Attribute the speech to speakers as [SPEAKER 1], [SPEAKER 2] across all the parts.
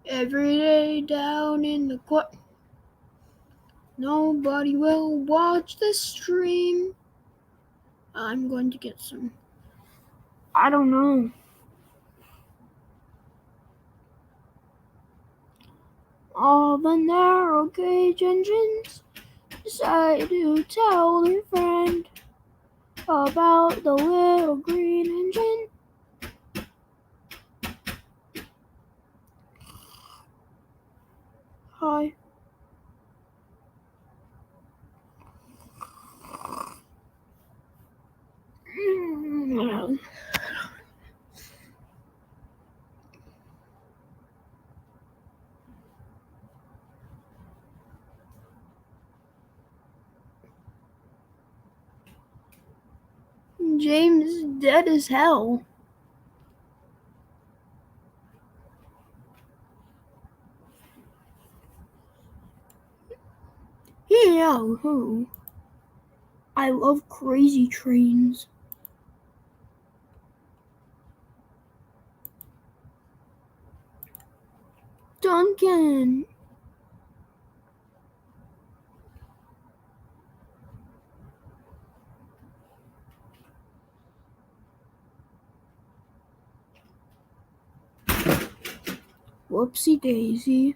[SPEAKER 1] Every day down in the court. Nobody will watch the stream. I'm going to get some. I don't know. All the narrow gauge engines decide to tell their friend about the little green engine. Hi. James is dead as hell. Yeah, who? I love crazy trains. Duncan. Whoopsie daisy.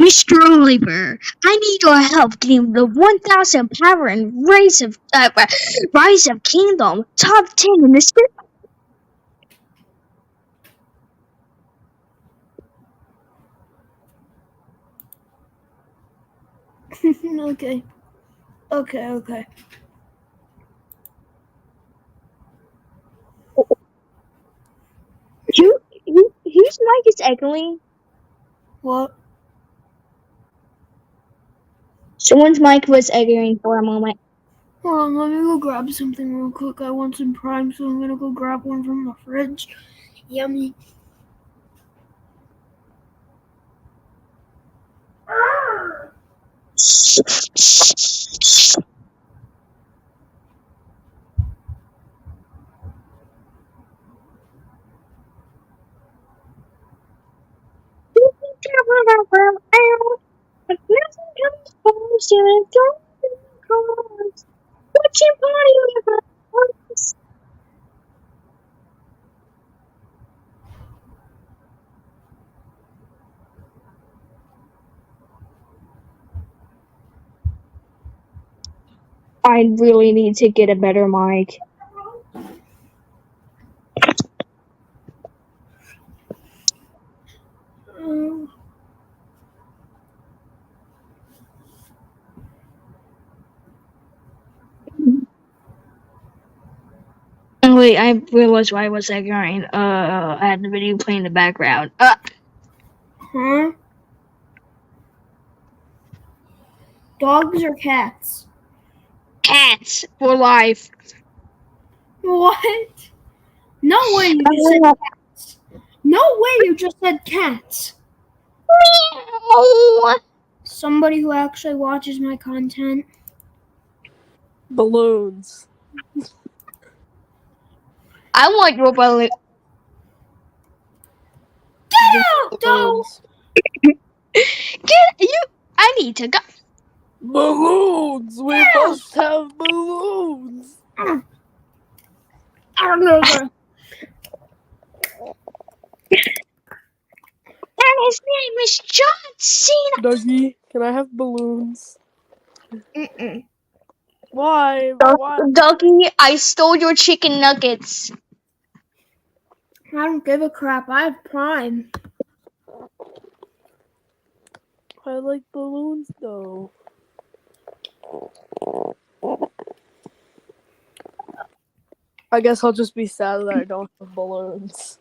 [SPEAKER 2] Mr. Oliver, I need your help getting the 1000 Power and Rise of Kingdom top 10 in the script.
[SPEAKER 1] Okay.
[SPEAKER 2] Whose mic is echoing?
[SPEAKER 1] What?
[SPEAKER 2] Someone's mic was echoing for a moment.
[SPEAKER 1] Hold on, let me go grab something real quick. I want some Prime, so I'm gonna go grab one from the fridge. Yummy.
[SPEAKER 2] I really need to get a better mic. Oh, wait, I realized why I was echoing. I had the video playing in the background.
[SPEAKER 1] Huh? Dogs or cats?
[SPEAKER 2] Cats for life.
[SPEAKER 1] What? No way you just said cats. No way you just said cats.
[SPEAKER 2] Meow.
[SPEAKER 1] Somebody who actually watches my content.
[SPEAKER 3] Balloons.
[SPEAKER 2] I want your balloon.
[SPEAKER 1] Get out, though!
[SPEAKER 2] Get you. I need to go.
[SPEAKER 3] Balloons! We must have balloons!
[SPEAKER 1] I don't know.
[SPEAKER 2] And his name is John Cena.
[SPEAKER 3] Dougie, can I have balloons?
[SPEAKER 1] Mm-mm.
[SPEAKER 3] Why? Why?
[SPEAKER 2] Dougie, I stole your chicken nuggets.
[SPEAKER 1] I don't give a crap. I have Prime.
[SPEAKER 3] I like balloons though. I guess I'll just be sad that I don't have balloons.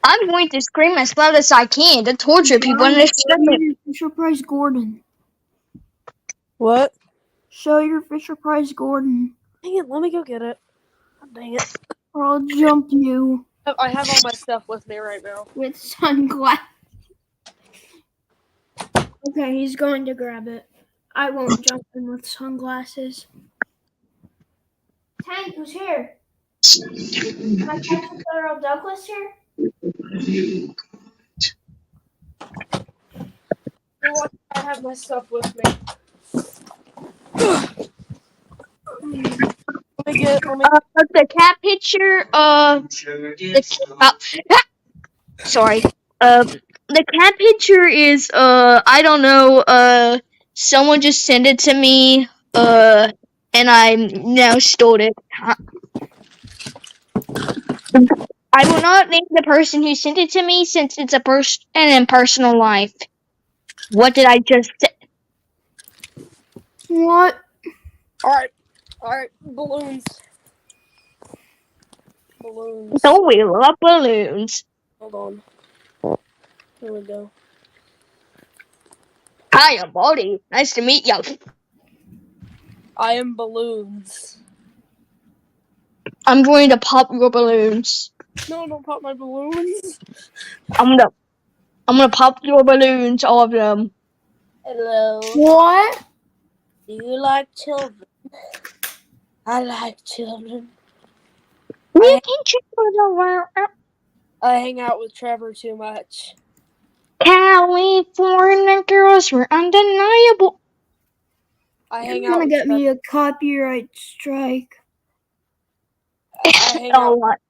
[SPEAKER 2] I'm going to scream as loud as I can to torture people in this stream.
[SPEAKER 1] Fisher Price Gordon.
[SPEAKER 3] What?
[SPEAKER 1] Show your Fisher Price Gordon,
[SPEAKER 3] Dang it, let me go get it. Dang it.
[SPEAKER 1] or I'll jump you
[SPEAKER 3] I have all my stuff with me right now.
[SPEAKER 1] with sunglasses. Okay, he's going to grab it. I won't jump in with sunglasses. Tank, who's here? My cousin Earl Douglas here?
[SPEAKER 3] I have my stuff with me.
[SPEAKER 2] The cat picture, sorry. The cat picture is, I don't know, someone just sent it to me, and I now stole it. I will not name the person who sent it to me since it's an impersonal life. What did I just say?
[SPEAKER 1] What?
[SPEAKER 3] Alright, balloons. Balloons.
[SPEAKER 2] So we love balloons.
[SPEAKER 3] Hold on. Here we go.
[SPEAKER 2] Hi, I'm Baldi. Nice to meet you.
[SPEAKER 3] I am balloons.
[SPEAKER 2] I'm going to pop your balloons.
[SPEAKER 3] No, don't pop my balloons.
[SPEAKER 2] I'm gonna pop your balloons, all of them.
[SPEAKER 3] Hello.
[SPEAKER 1] What?
[SPEAKER 3] Do you like children? I like children.
[SPEAKER 2] We can travel around
[SPEAKER 3] I hang out with Trevor too much.
[SPEAKER 2] California girls were undeniable.
[SPEAKER 3] I
[SPEAKER 1] You're
[SPEAKER 3] hang out
[SPEAKER 1] gonna
[SPEAKER 3] with
[SPEAKER 1] get
[SPEAKER 3] Trevor.
[SPEAKER 1] me a copyright strike.
[SPEAKER 3] I hang out.
[SPEAKER 2] what?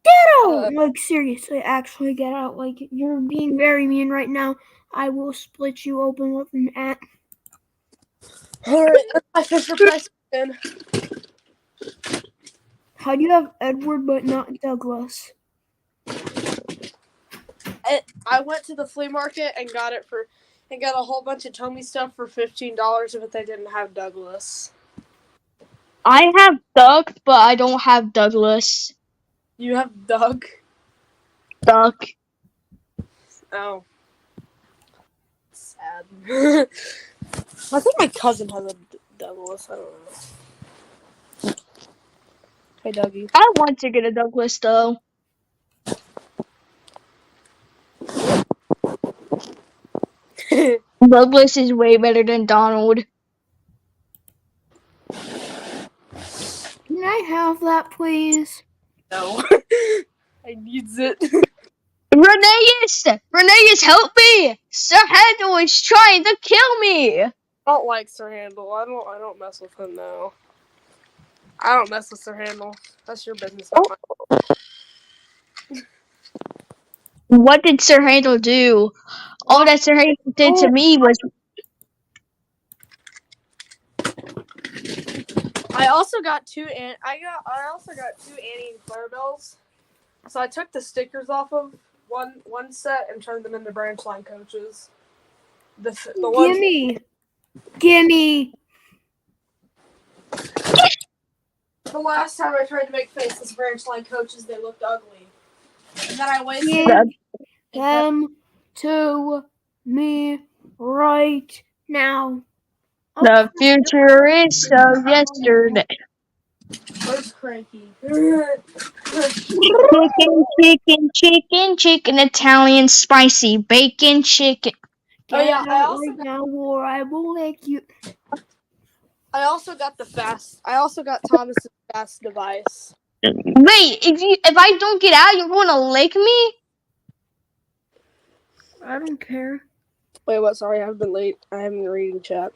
[SPEAKER 1] Get out! Like, seriously, actually get out. Like, you're being very mean right now. I will split you open with an axe.
[SPEAKER 3] Alright, that's my Fisher Price again.
[SPEAKER 1] How do you have Edward but not Douglas?
[SPEAKER 3] I went to the flea market and got a whole bunch of Tommy stuff for $15, but they didn't have Douglas.
[SPEAKER 2] I have Doug, but I don't have Douglas.
[SPEAKER 3] You have Doug?
[SPEAKER 2] Doug.
[SPEAKER 3] Oh. Sad. I think my cousin has a Douglas. I don't know. Hey, Dougie.
[SPEAKER 2] I want to get a Douglas though. Douglas is way better than Donald.
[SPEAKER 1] Can I have that, please?
[SPEAKER 3] No. I needs it.
[SPEAKER 2] Reneus, help me! Sir Handel is trying to kill me!
[SPEAKER 3] I don't like Sir Handel. I don't mess with him now. I don't mess with Sir Handel. That's your business. Not mine.
[SPEAKER 2] What did Sir Handel do? All that Sir Handel did to me was...
[SPEAKER 3] I also got two Annie and Claire bells. So I took the stickers off of one set and turned them into branch line coaches. The one.
[SPEAKER 1] Gimme.
[SPEAKER 3] The last time I tried to make faces branch line coaches, they looked ugly. And then I wasted
[SPEAKER 1] Them to me right now.
[SPEAKER 2] The future is so yesterday.
[SPEAKER 3] Where's Cranky?
[SPEAKER 2] Chicken, Italian spicy bacon chicken.
[SPEAKER 3] Oh yeah,
[SPEAKER 1] Get out right now, or I will lick you.
[SPEAKER 3] I also got Thomas's fast device.
[SPEAKER 2] Wait, if I don't get out, you're going to lick me?
[SPEAKER 1] I don't care.
[SPEAKER 3] Wait, what? Sorry, I've been late. I haven't been reading chat.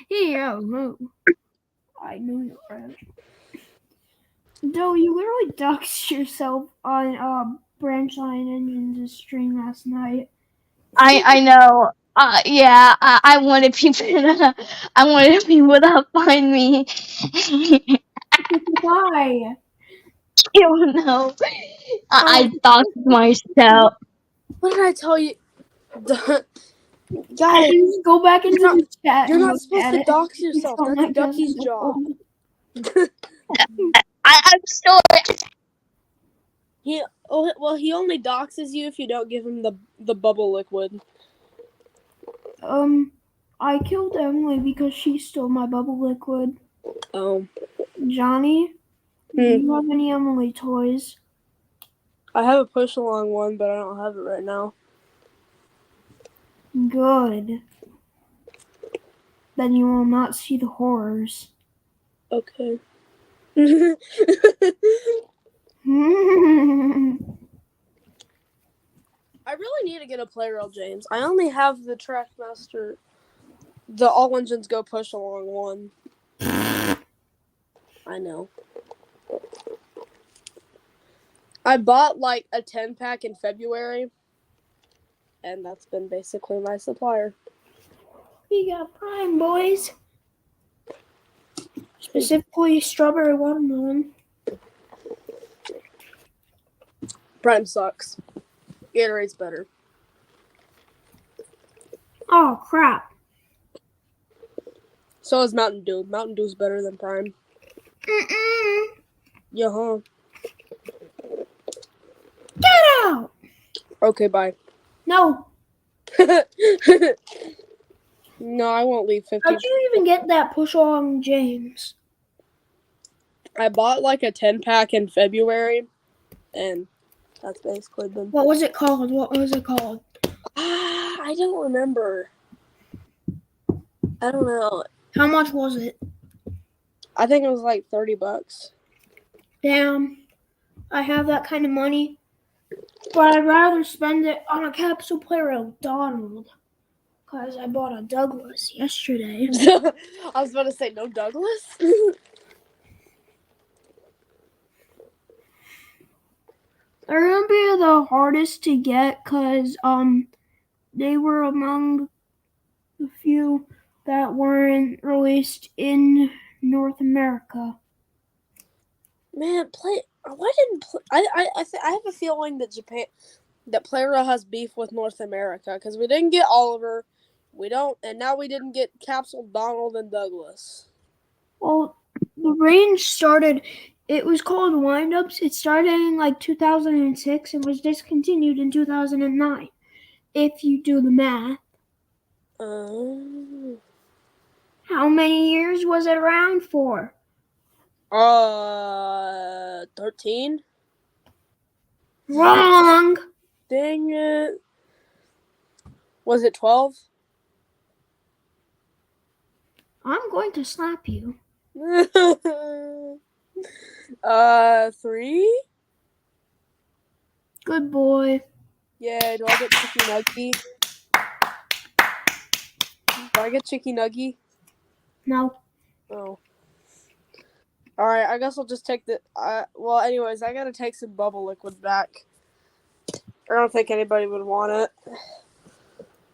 [SPEAKER 1] Yeah, no. I know you're right. Though you literally doxed yourself on Branchline Engines' stream last night.
[SPEAKER 2] I know. Yeah, I wanted people to find me.
[SPEAKER 1] Why?
[SPEAKER 2] You don't know. I doxed myself.
[SPEAKER 3] What did I tell you?
[SPEAKER 1] Guys, go back into the chat.
[SPEAKER 3] You're
[SPEAKER 1] and
[SPEAKER 3] not
[SPEAKER 1] look
[SPEAKER 3] supposed
[SPEAKER 1] at
[SPEAKER 3] to
[SPEAKER 1] it.
[SPEAKER 3] dox yourself.
[SPEAKER 1] It's on
[SPEAKER 3] That's
[SPEAKER 1] my
[SPEAKER 3] Ducky's
[SPEAKER 1] cousin's
[SPEAKER 3] job.
[SPEAKER 1] phone.
[SPEAKER 2] I'm still.
[SPEAKER 3] He he only doxes you if you don't give him the bubble liquid.
[SPEAKER 1] I killed Emily because she stole my bubble liquid.
[SPEAKER 3] Oh.
[SPEAKER 1] Johnny, do you have any Emily toys?
[SPEAKER 3] I have a push along one, but I don't have it right now.
[SPEAKER 1] Good. Then you will not see the horrors.
[SPEAKER 3] Okay. I really need to get a Playrail, James. I only have the Trackmaster, the All Engines Go push along one. I know. I bought like a 10-pack in February, and that's been basically my supplier.
[SPEAKER 1] We got Prime, boys. Specifically, strawberry watermelon.
[SPEAKER 3] Prime sucks. Gatorade's better.
[SPEAKER 1] Oh, crap.
[SPEAKER 3] So is Mountain Dew. Mountain Dew's better than Prime. Yeah, huh?
[SPEAKER 1] Get out!
[SPEAKER 3] Okay, bye.
[SPEAKER 1] No.
[SPEAKER 3] No, I won't leave 50.
[SPEAKER 1] How'd you even get that push along, James?
[SPEAKER 3] I bought like a 10-pack in February, and that's basically been.
[SPEAKER 1] What was it called?
[SPEAKER 3] I don't remember. I don't know.
[SPEAKER 1] How much was it?
[SPEAKER 3] I think it was like $30.
[SPEAKER 1] Damn. I have that kind of money, but I'd rather spend it on a capsule player with Donald. Because I bought a Douglas yesterday.
[SPEAKER 3] I was about to say, no Douglas?
[SPEAKER 1] They're gonna be the hardest to get because they were among the few that weren't released in North America.
[SPEAKER 3] Man, why didn't I have a feeling that Playrail has beef with North America because we didn't get Oliver, and now we didn't get Capsule Donald and Douglas.
[SPEAKER 1] Well, the range started. It was called Windups. It started in like 2006 and was discontinued in 2009. If you do the math. How many years was it around for?
[SPEAKER 3] 13?
[SPEAKER 1] Wrong!
[SPEAKER 3] Dang it. Was it 12?
[SPEAKER 1] I'm going to slap you.
[SPEAKER 3] 3?
[SPEAKER 1] Good boy.
[SPEAKER 3] Yeah, do I get Chicky Nuggy? Do I get Chicky Nuggy?
[SPEAKER 1] No.
[SPEAKER 3] Oh. Alright, I guess I'll just take the... well, anyways, I gotta take some bubble liquid back. I don't think anybody would want it.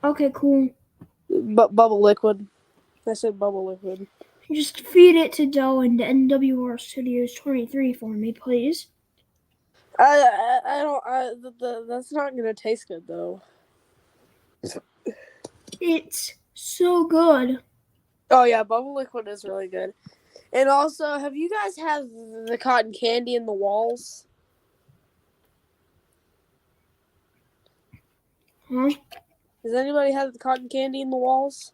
[SPEAKER 1] Okay, cool.
[SPEAKER 3] But bubble liquid. I said bubble liquid.
[SPEAKER 1] Just feed it to Doe and NWR Studios 23 for me, please.
[SPEAKER 3] That's not gonna taste good, though.
[SPEAKER 1] It's so good.
[SPEAKER 3] Oh, yeah, bubble liquid is really good. And also, have you guys had the cotton candy in the walls?
[SPEAKER 1] Huh?
[SPEAKER 3] Does anybody have the cotton candy in the walls?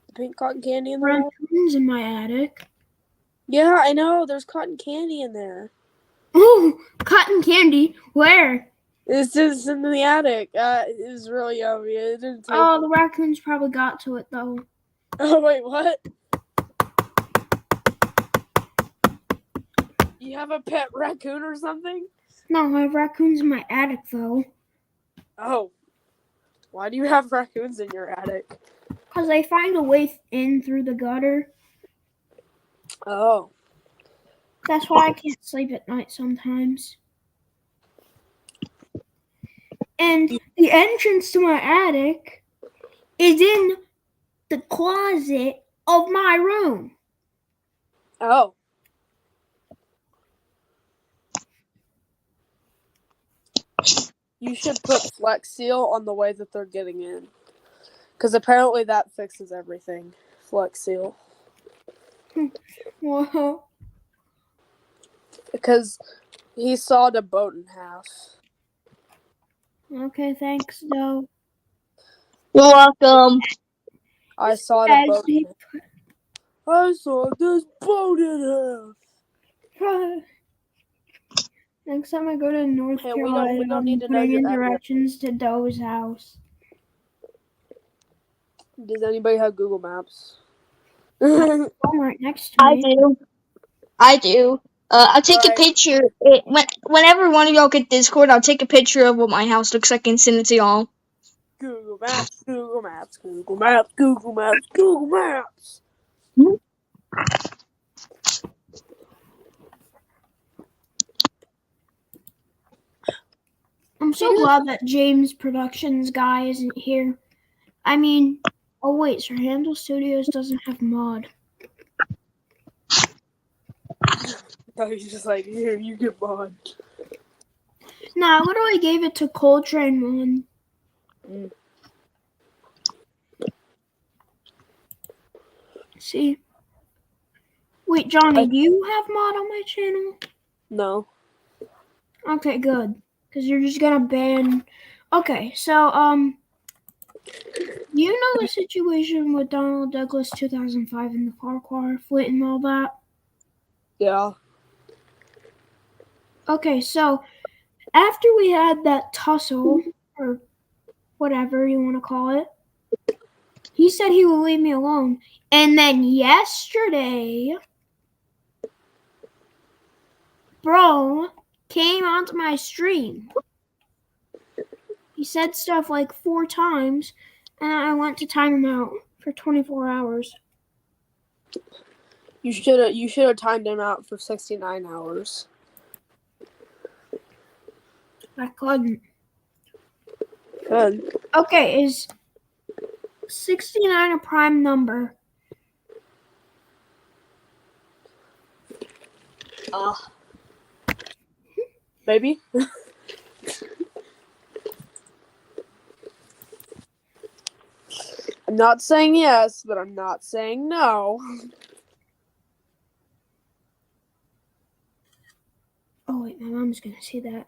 [SPEAKER 3] The pink cotton candy in the walls?
[SPEAKER 1] Raccoons in my attic.
[SPEAKER 3] Yeah, I know. There's cotton candy in there.
[SPEAKER 1] Oh, cotton candy. Where?
[SPEAKER 3] It's just in the attic. It was really yummy. It didn't taste.
[SPEAKER 1] Oh, the raccoons probably got to it, though.
[SPEAKER 3] Oh, wait, what? You have a pet raccoon or something?
[SPEAKER 1] No, I have raccoons in my attic, though.
[SPEAKER 3] Oh. Why do you have raccoons in your attic?
[SPEAKER 1] Because they find a way in through the gutter.
[SPEAKER 3] Oh.
[SPEAKER 1] That's why I can't sleep at night sometimes. And the entrance to my attic is in the closet of my room.
[SPEAKER 3] Oh. You should put Flex Seal on the way that they're getting in. Because apparently that fixes everything. Flex Seal.
[SPEAKER 1] Whoa.
[SPEAKER 3] Because He sawed a boat in half.
[SPEAKER 1] Okay, thanks, though.
[SPEAKER 2] You're welcome.
[SPEAKER 3] I sawed a boat in half. I sawed this boat in half.
[SPEAKER 1] Next time I go to North
[SPEAKER 3] Hey,
[SPEAKER 1] Carolina,
[SPEAKER 3] we don't
[SPEAKER 1] I'm
[SPEAKER 3] need to know
[SPEAKER 1] putting
[SPEAKER 3] your
[SPEAKER 1] in
[SPEAKER 3] address.
[SPEAKER 1] directions to Doe's house.
[SPEAKER 3] Does anybody have Google Maps?
[SPEAKER 1] I'm right next to
[SPEAKER 2] I
[SPEAKER 1] me.
[SPEAKER 2] do. I do. I'll take a
[SPEAKER 3] Alright.
[SPEAKER 2] picture. Whenever one of y'all get Discord, I'll take a picture of what my house looks like and send it to y'all.
[SPEAKER 3] Google Maps, Google Maps, Google Maps, Google Maps, Google Maps.
[SPEAKER 1] I'm so glad that James Productions guy isn't here. I mean, oh wait, Sir Handle Studios doesn't have mod.
[SPEAKER 3] No, he's just like, here, you get mod.
[SPEAKER 1] Nah, I literally gave it to Coltrane One.
[SPEAKER 3] Mm.
[SPEAKER 1] See? Wait, Johnny, do you have mod on my channel?
[SPEAKER 3] No.
[SPEAKER 1] Okay, good. Because you're just gonna ban. Okay, so, you know the situation with Donald Douglas 2005 and the Farquhar fleet and all that?
[SPEAKER 3] Yeah.
[SPEAKER 1] Okay, so after we had that tussle, or whatever you want to call it, he said he would leave me alone. And then yesterday, bro came onto my stream. He said stuff like 4 times, and I went to time him out for 24 hours.
[SPEAKER 3] You should have timed him out for 69 hours.
[SPEAKER 1] I couldn't.
[SPEAKER 3] Good.
[SPEAKER 1] Okay, is 69 a prime number?
[SPEAKER 3] Maybe? I'm not saying yes, but I'm not saying no.
[SPEAKER 1] Oh wait, my mom's gonna see that.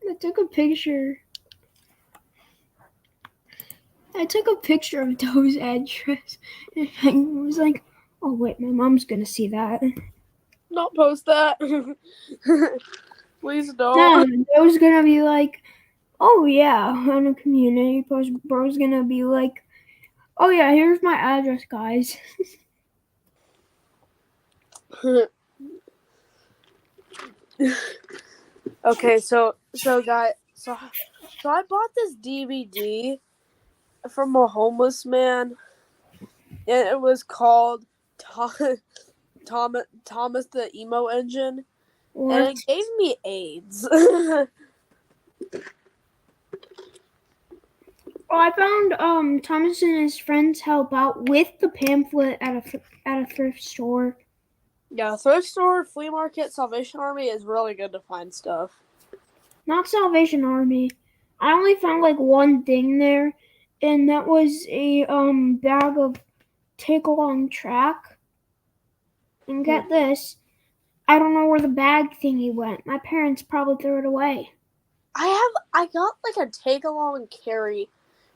[SPEAKER 1] I took a picture. I took a picture of Doe's address, and I was like, "Oh wait, my mom's gonna see that."
[SPEAKER 3] Don't post that. Please
[SPEAKER 1] No,
[SPEAKER 3] don't.
[SPEAKER 1] Doe's gonna be like, "Oh yeah," on a community post. Bro's gonna be like, "Oh yeah, here's my address, guys."
[SPEAKER 3] Okay, so I bought this DVD from a homeless man, and it was called Thomas the Emo Engine,
[SPEAKER 1] What?
[SPEAKER 3] and it gave me AIDS.
[SPEAKER 1] Oh, I found Thomas and his friends help out with the pamphlet at a thrift store.
[SPEAKER 3] Yeah, thrift store, flea market, Salvation Army is really good to find stuff.
[SPEAKER 1] Not Salvation Army. I only found like one thing there, and that was a bag of take along track. And get this, I don't know where the bag thingy went. My parents probably threw it away.
[SPEAKER 3] I got like a take along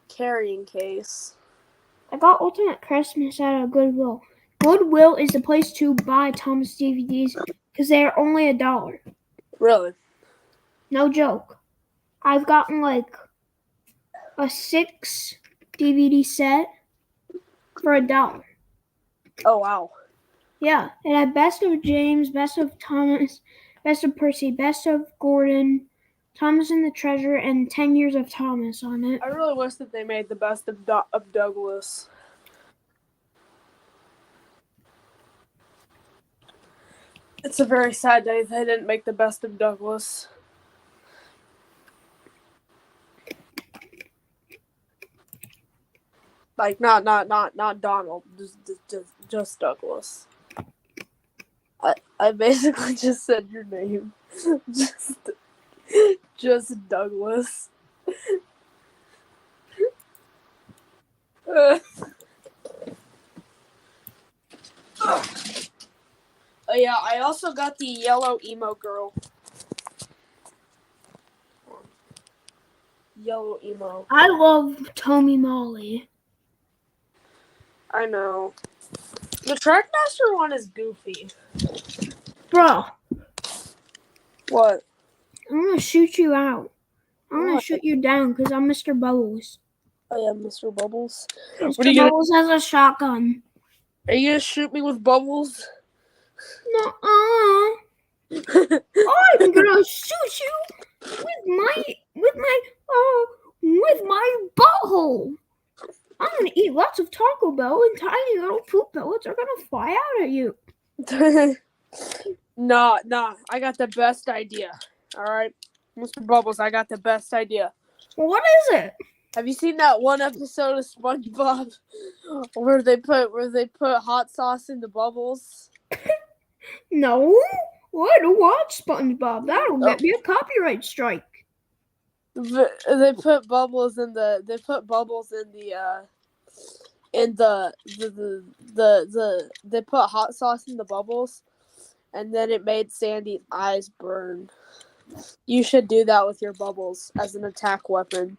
[SPEAKER 3] carrying case.
[SPEAKER 1] I got Ultimate Christmas at a Goodwill. Goodwill is the place to buy Thomas DVDs because they are only $1.
[SPEAKER 3] Really?
[SPEAKER 1] No joke. I've gotten like a 6 DVD set for $1.
[SPEAKER 3] Oh wow.
[SPEAKER 1] Yeah, it had Best of James, Best of Thomas, Best of Percy, Best of Gordon, Thomas and the Treasure, and 10 Years of Thomas on it.
[SPEAKER 3] I really wish that they made the best of Douglas. It's a very sad day they didn't make the best of Douglas. Like not Donald, just Douglas. I basically just said your name. just Douglas. Oh Yeah, I also got the yellow emo girl. Yellow emo.
[SPEAKER 1] I love Tommy Molly.
[SPEAKER 3] I know. The Trackmaster one is goofy.
[SPEAKER 1] Bro,
[SPEAKER 3] What?
[SPEAKER 1] I'm gonna shoot you out. I'm gonna
[SPEAKER 3] What?
[SPEAKER 1] shoot you down because I'm Mr. Bubbles.
[SPEAKER 3] Oh yeah, Mr. Bubbles.
[SPEAKER 1] Mr.
[SPEAKER 3] What are you gonna?
[SPEAKER 1] Bubbles has a shotgun.
[SPEAKER 3] Are you gonna shoot me with bubbles?
[SPEAKER 1] Nuh-uh. I'm gonna shoot you with my butthole. I'm gonna eat lots of Taco Bell and tiny little poop pellets are gonna fly out at you.
[SPEAKER 3] Nah. I got the best idea. All right, Mr. Bubbles, I got the best idea.
[SPEAKER 1] What is it?
[SPEAKER 3] Have you seen that one episode of SpongeBob where they put hot sauce in the bubbles?
[SPEAKER 1] No. Well, I don't watch SpongeBob. That'll get me a copyright strike.
[SPEAKER 3] They put bubbles in the they put hot sauce in the bubbles, and then it made Sandy's eyes burn. You should do that with your bubbles as an attack weapon.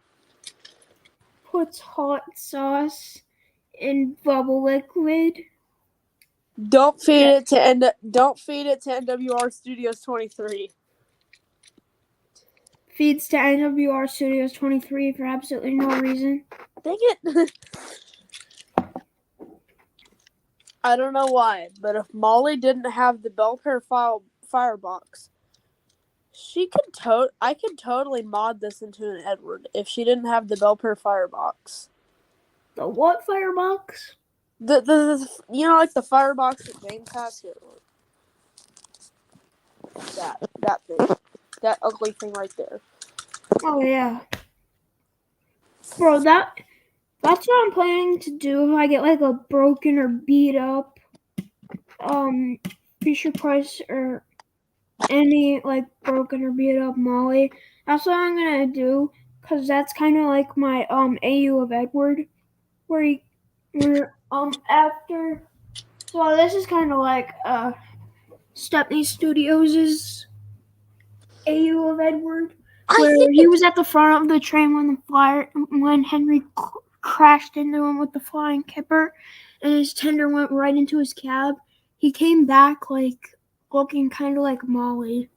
[SPEAKER 1] Puts hot sauce in bubble liquid.
[SPEAKER 3] Don't feed it to NWR Studios 23.
[SPEAKER 1] Feeds to NWR Studios 23 for absolutely no reason.
[SPEAKER 3] Dang it. I don't know why, but if Molly didn't have the Belpair firebox, I could totally mod this into an Edward if she didn't have the Belpair firebox.
[SPEAKER 1] The what firebox?
[SPEAKER 3] The you know, like the firebox that James has here. That thing. That ugly thing right there.
[SPEAKER 1] Oh yeah. Bro, that's what I'm planning to do if I get like a broken or beat up Fisher Price or any like broken or beat up Molly. That's what I'm gonna do, because that's kinda like my AU of Edward. Where after, so this is kinda like Stepney Studios' AU of Edward, where he was at the front of the train when Henry crashed into him with the flying kipper, and his tender went right into his cab. He came back like looking kind of like Molly,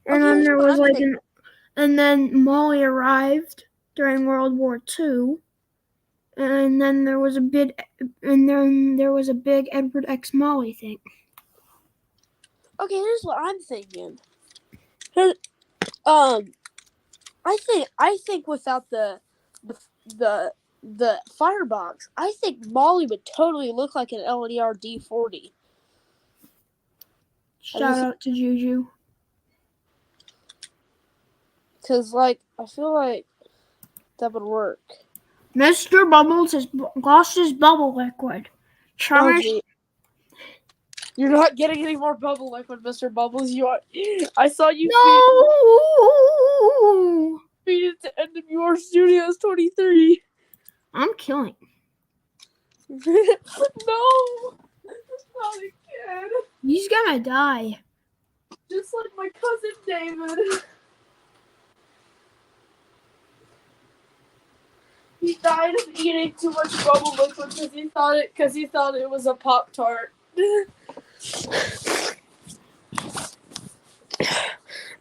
[SPEAKER 1] and then there was like and then Molly arrived during World War II, and then there was a big Edward X Molly thing.
[SPEAKER 3] Okay, here's what I'm thinking. I think without the firebox, I think Molly would totally look like an LNER D40.
[SPEAKER 1] Shout out to Juju.
[SPEAKER 3] Cause like I feel like that would work.
[SPEAKER 1] Mr. Bubbles has lost his bubble liquid. Charmers.
[SPEAKER 3] Oh, you're not getting any more bubble liquid, Mr. Bubbles. You are. I saw you.
[SPEAKER 1] No.
[SPEAKER 3] Feed it to NWR Studios 23.
[SPEAKER 1] I'm killing.
[SPEAKER 3] No, not again.
[SPEAKER 1] He's gonna die.
[SPEAKER 3] Just like my cousin David. He died of eating too much bubble liquid because he thought it was a Pop-Tart.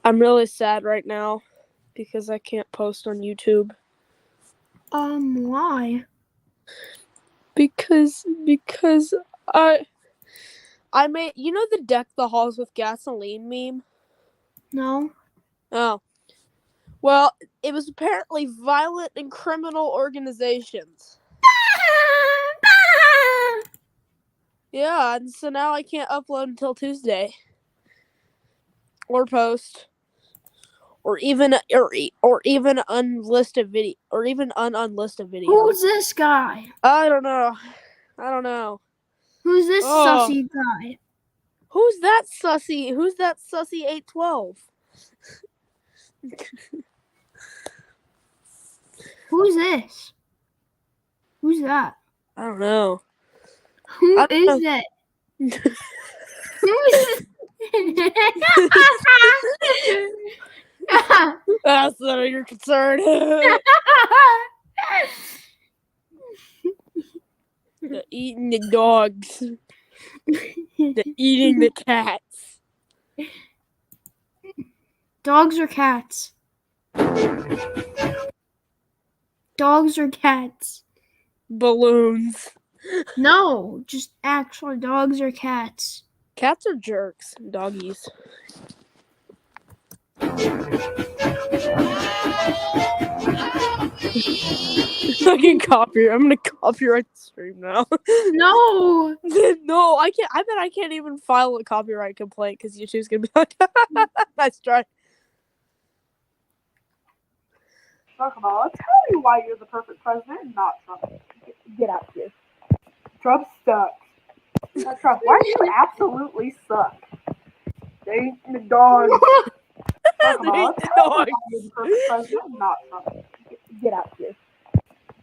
[SPEAKER 3] I'm really sad right now because I can't post on YouTube.
[SPEAKER 1] Why?
[SPEAKER 3] Because I made, you know, the deck the halls with gasoline meme?
[SPEAKER 1] No.
[SPEAKER 3] Oh. Well, it was apparently violent and criminal organizations. Yeah, and so now I can't upload until Tuesday. Or post. Or even unlisted video, or even unlisted video.
[SPEAKER 1] Who's this guy?
[SPEAKER 3] I don't know.
[SPEAKER 1] Who's this sussy guy?
[SPEAKER 3] Who's that sussy 812?
[SPEAKER 1] Who's this? Who's that?
[SPEAKER 3] I don't know.
[SPEAKER 1] Who is it? Who
[SPEAKER 3] That's none of your concern. They're eating the dogs. They're eating the cats.
[SPEAKER 1] Dogs or cats? Dogs or cats?
[SPEAKER 3] Balloons.
[SPEAKER 1] No, just actual dogs or cats.
[SPEAKER 3] Cats are jerks. Doggies. Fucking copyright. I'm gonna copyright the stream now.
[SPEAKER 1] No.
[SPEAKER 3] No, I can't. I bet I can't even file a copyright complaint because YouTube's gonna be like, nice try.
[SPEAKER 4] Talk about, I'll tell you why you're the perfect president and not Trump. Get out here. Trump sucks. Not Trump. Why do you absolutely suck? They eat the dogs. Talk about, I'll tell you why you're the perfect president and not Trump. Get out here.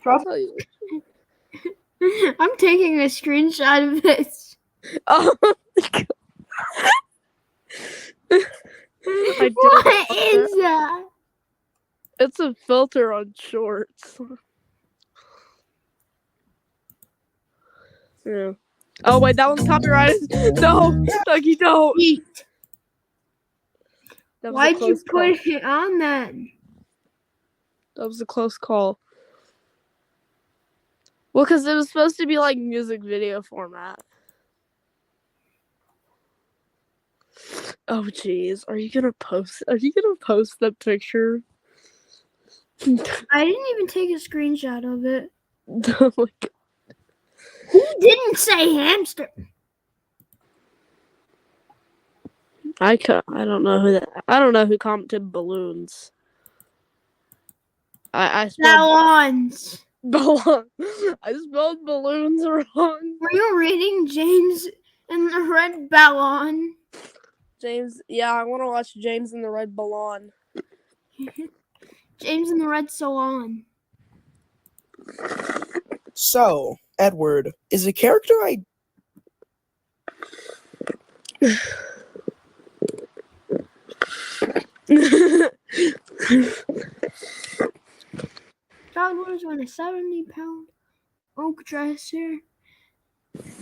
[SPEAKER 4] Trump.
[SPEAKER 1] I'm taking a screenshot of this.
[SPEAKER 3] Oh my God. I did
[SPEAKER 1] What is that?
[SPEAKER 3] It's a filter on shorts. Yeah. Oh wait, that one's copyrighted. No, Dougie, don't.
[SPEAKER 1] Eat.
[SPEAKER 3] That was a
[SPEAKER 1] Why'd you
[SPEAKER 3] close call.
[SPEAKER 1] put it on then?
[SPEAKER 3] That was a close call. Well, because it was supposed to be like music video format. Oh jeez, are you gonna post that picture?
[SPEAKER 1] I didn't even take a screenshot of it.
[SPEAKER 3] Oh my God.
[SPEAKER 1] Who didn't say hamster?
[SPEAKER 3] I don't know who that. I don't know who commented balloons. I spelled
[SPEAKER 1] Ballons.
[SPEAKER 3] ballon. I spelled balloons wrong.
[SPEAKER 1] Were you reading James and the Red Ballon?
[SPEAKER 3] James, yeah, I want to watch James and the Red Ballon.
[SPEAKER 1] James and the Red Salon.
[SPEAKER 5] So, Edward, is a character I...
[SPEAKER 1] Dogwood on a 70-pound oak dresser.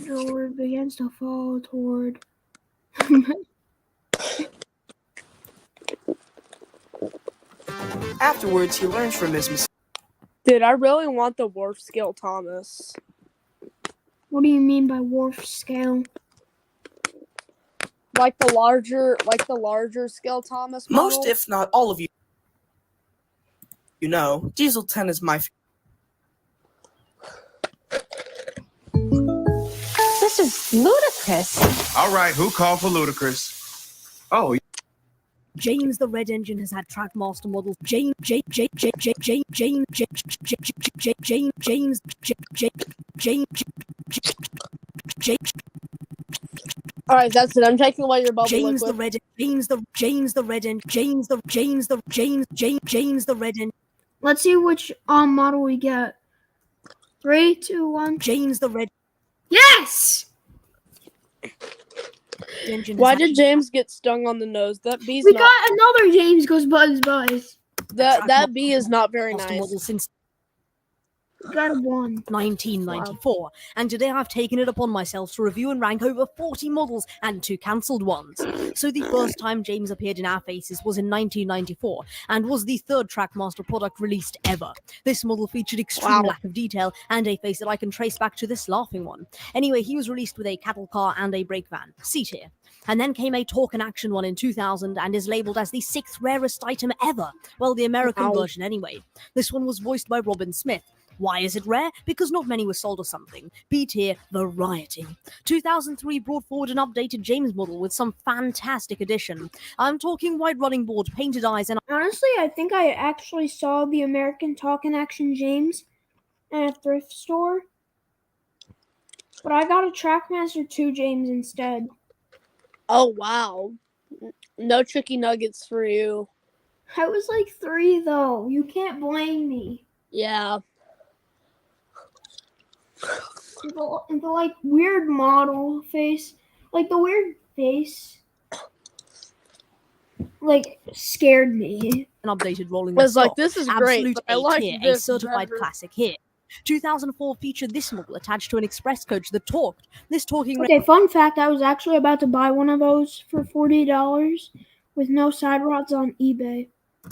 [SPEAKER 1] Door begins to fall toward.
[SPEAKER 5] Afterwards, he learns from his mistake.
[SPEAKER 3] Dude, I really want the Wharf Scale Thomas.
[SPEAKER 1] What do you mean by wharf scale?
[SPEAKER 3] Like the larger scale Thomas model.
[SPEAKER 5] Most, if not all of you, Diesel 10 is my
[SPEAKER 6] This is ludicrous.
[SPEAKER 7] All right, who called for ludicrous? Oh,
[SPEAKER 6] James the Red Engine has had Trackmaster models. James.
[SPEAKER 3] All right, that's it. I'm taking away your bubble
[SPEAKER 6] James the
[SPEAKER 3] liquid.
[SPEAKER 6] Red. James the Red Engine. James the Red Engine.
[SPEAKER 1] Let's see which model we get. 3, 2, 1.
[SPEAKER 6] James the Red
[SPEAKER 1] Yes!
[SPEAKER 6] Engine.
[SPEAKER 3] Why did James get stung on the nose? That bee's
[SPEAKER 1] We
[SPEAKER 3] not.
[SPEAKER 1] got another James Goes Buzz.
[SPEAKER 3] That bee is not very nice.
[SPEAKER 6] model since
[SPEAKER 1] We got a 1.
[SPEAKER 6] 1994, and today I've taken it upon myself to review and rank over 40 models and 2 cancelled ones. So the first time James appeared in our faces was in 1994, and was the third Trackmaster product released ever. This model featured extreme
[SPEAKER 3] Wow.
[SPEAKER 6] lack of detail and a face that I can trace back to this laughing one. Anyway, he was released with a cattle car and a brake van. See here. And then came a talk and action one in 2000 and is labelled as the 6th rarest item ever. Well, the American
[SPEAKER 3] Wow.
[SPEAKER 6] version anyway. This one was voiced by Robin Smith. Why is it rare? Because not many were sold or something. B tier variety. 2003 brought forward an updated James model with some fantastic addition. I'm talking wide running board, painted eyes, and
[SPEAKER 1] Honestly, I think I actually saw the American Talk and Action James at a thrift store. But I got a Trackmaster 2 James instead.
[SPEAKER 3] Oh wow. No chicky nuggets for you.
[SPEAKER 1] I was like 3 though. You can't blame me.
[SPEAKER 3] Yeah.
[SPEAKER 1] The like weird model face. Like the weird face like scared me.
[SPEAKER 6] An updated rolling
[SPEAKER 3] I was like,
[SPEAKER 6] stock.
[SPEAKER 3] this is great,
[SPEAKER 6] Absolute
[SPEAKER 3] but I
[SPEAKER 6] A
[SPEAKER 3] like
[SPEAKER 6] tier, a
[SPEAKER 3] this
[SPEAKER 6] certified
[SPEAKER 3] better.
[SPEAKER 6] classic here. 2004 featured this model attached to an express coach that talked. This talking
[SPEAKER 1] Okay, fun fact, I was actually about to buy one of those for $40 with no side rods on eBay.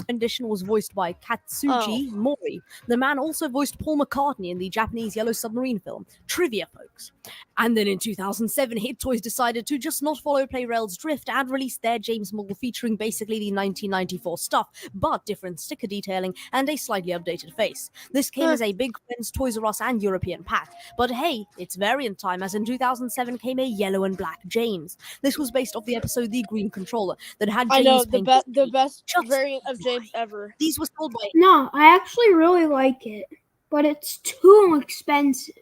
[SPEAKER 6] rendition was voiced by Katsuji Mori. The man also voiced Paul McCartney in the Japanese Yellow Submarine film. Trivia, folks. And then in 2007, Hit Toys decided to just not follow Play-Rail's drift and released their James model featuring basically the 1994 stuff, but different sticker detailing and a slightly updated face. This came as a Big Friends, Toys R Us and European pack. But hey, it's variant time, as in 2007 came a yellow and black James. This was based off the episode The Green Controller that had
[SPEAKER 3] I
[SPEAKER 6] James
[SPEAKER 3] know, the
[SPEAKER 6] painted
[SPEAKER 3] best
[SPEAKER 6] just
[SPEAKER 3] variant of James ever.
[SPEAKER 6] These were sold by
[SPEAKER 1] No, I actually really like it, but it's too expensive.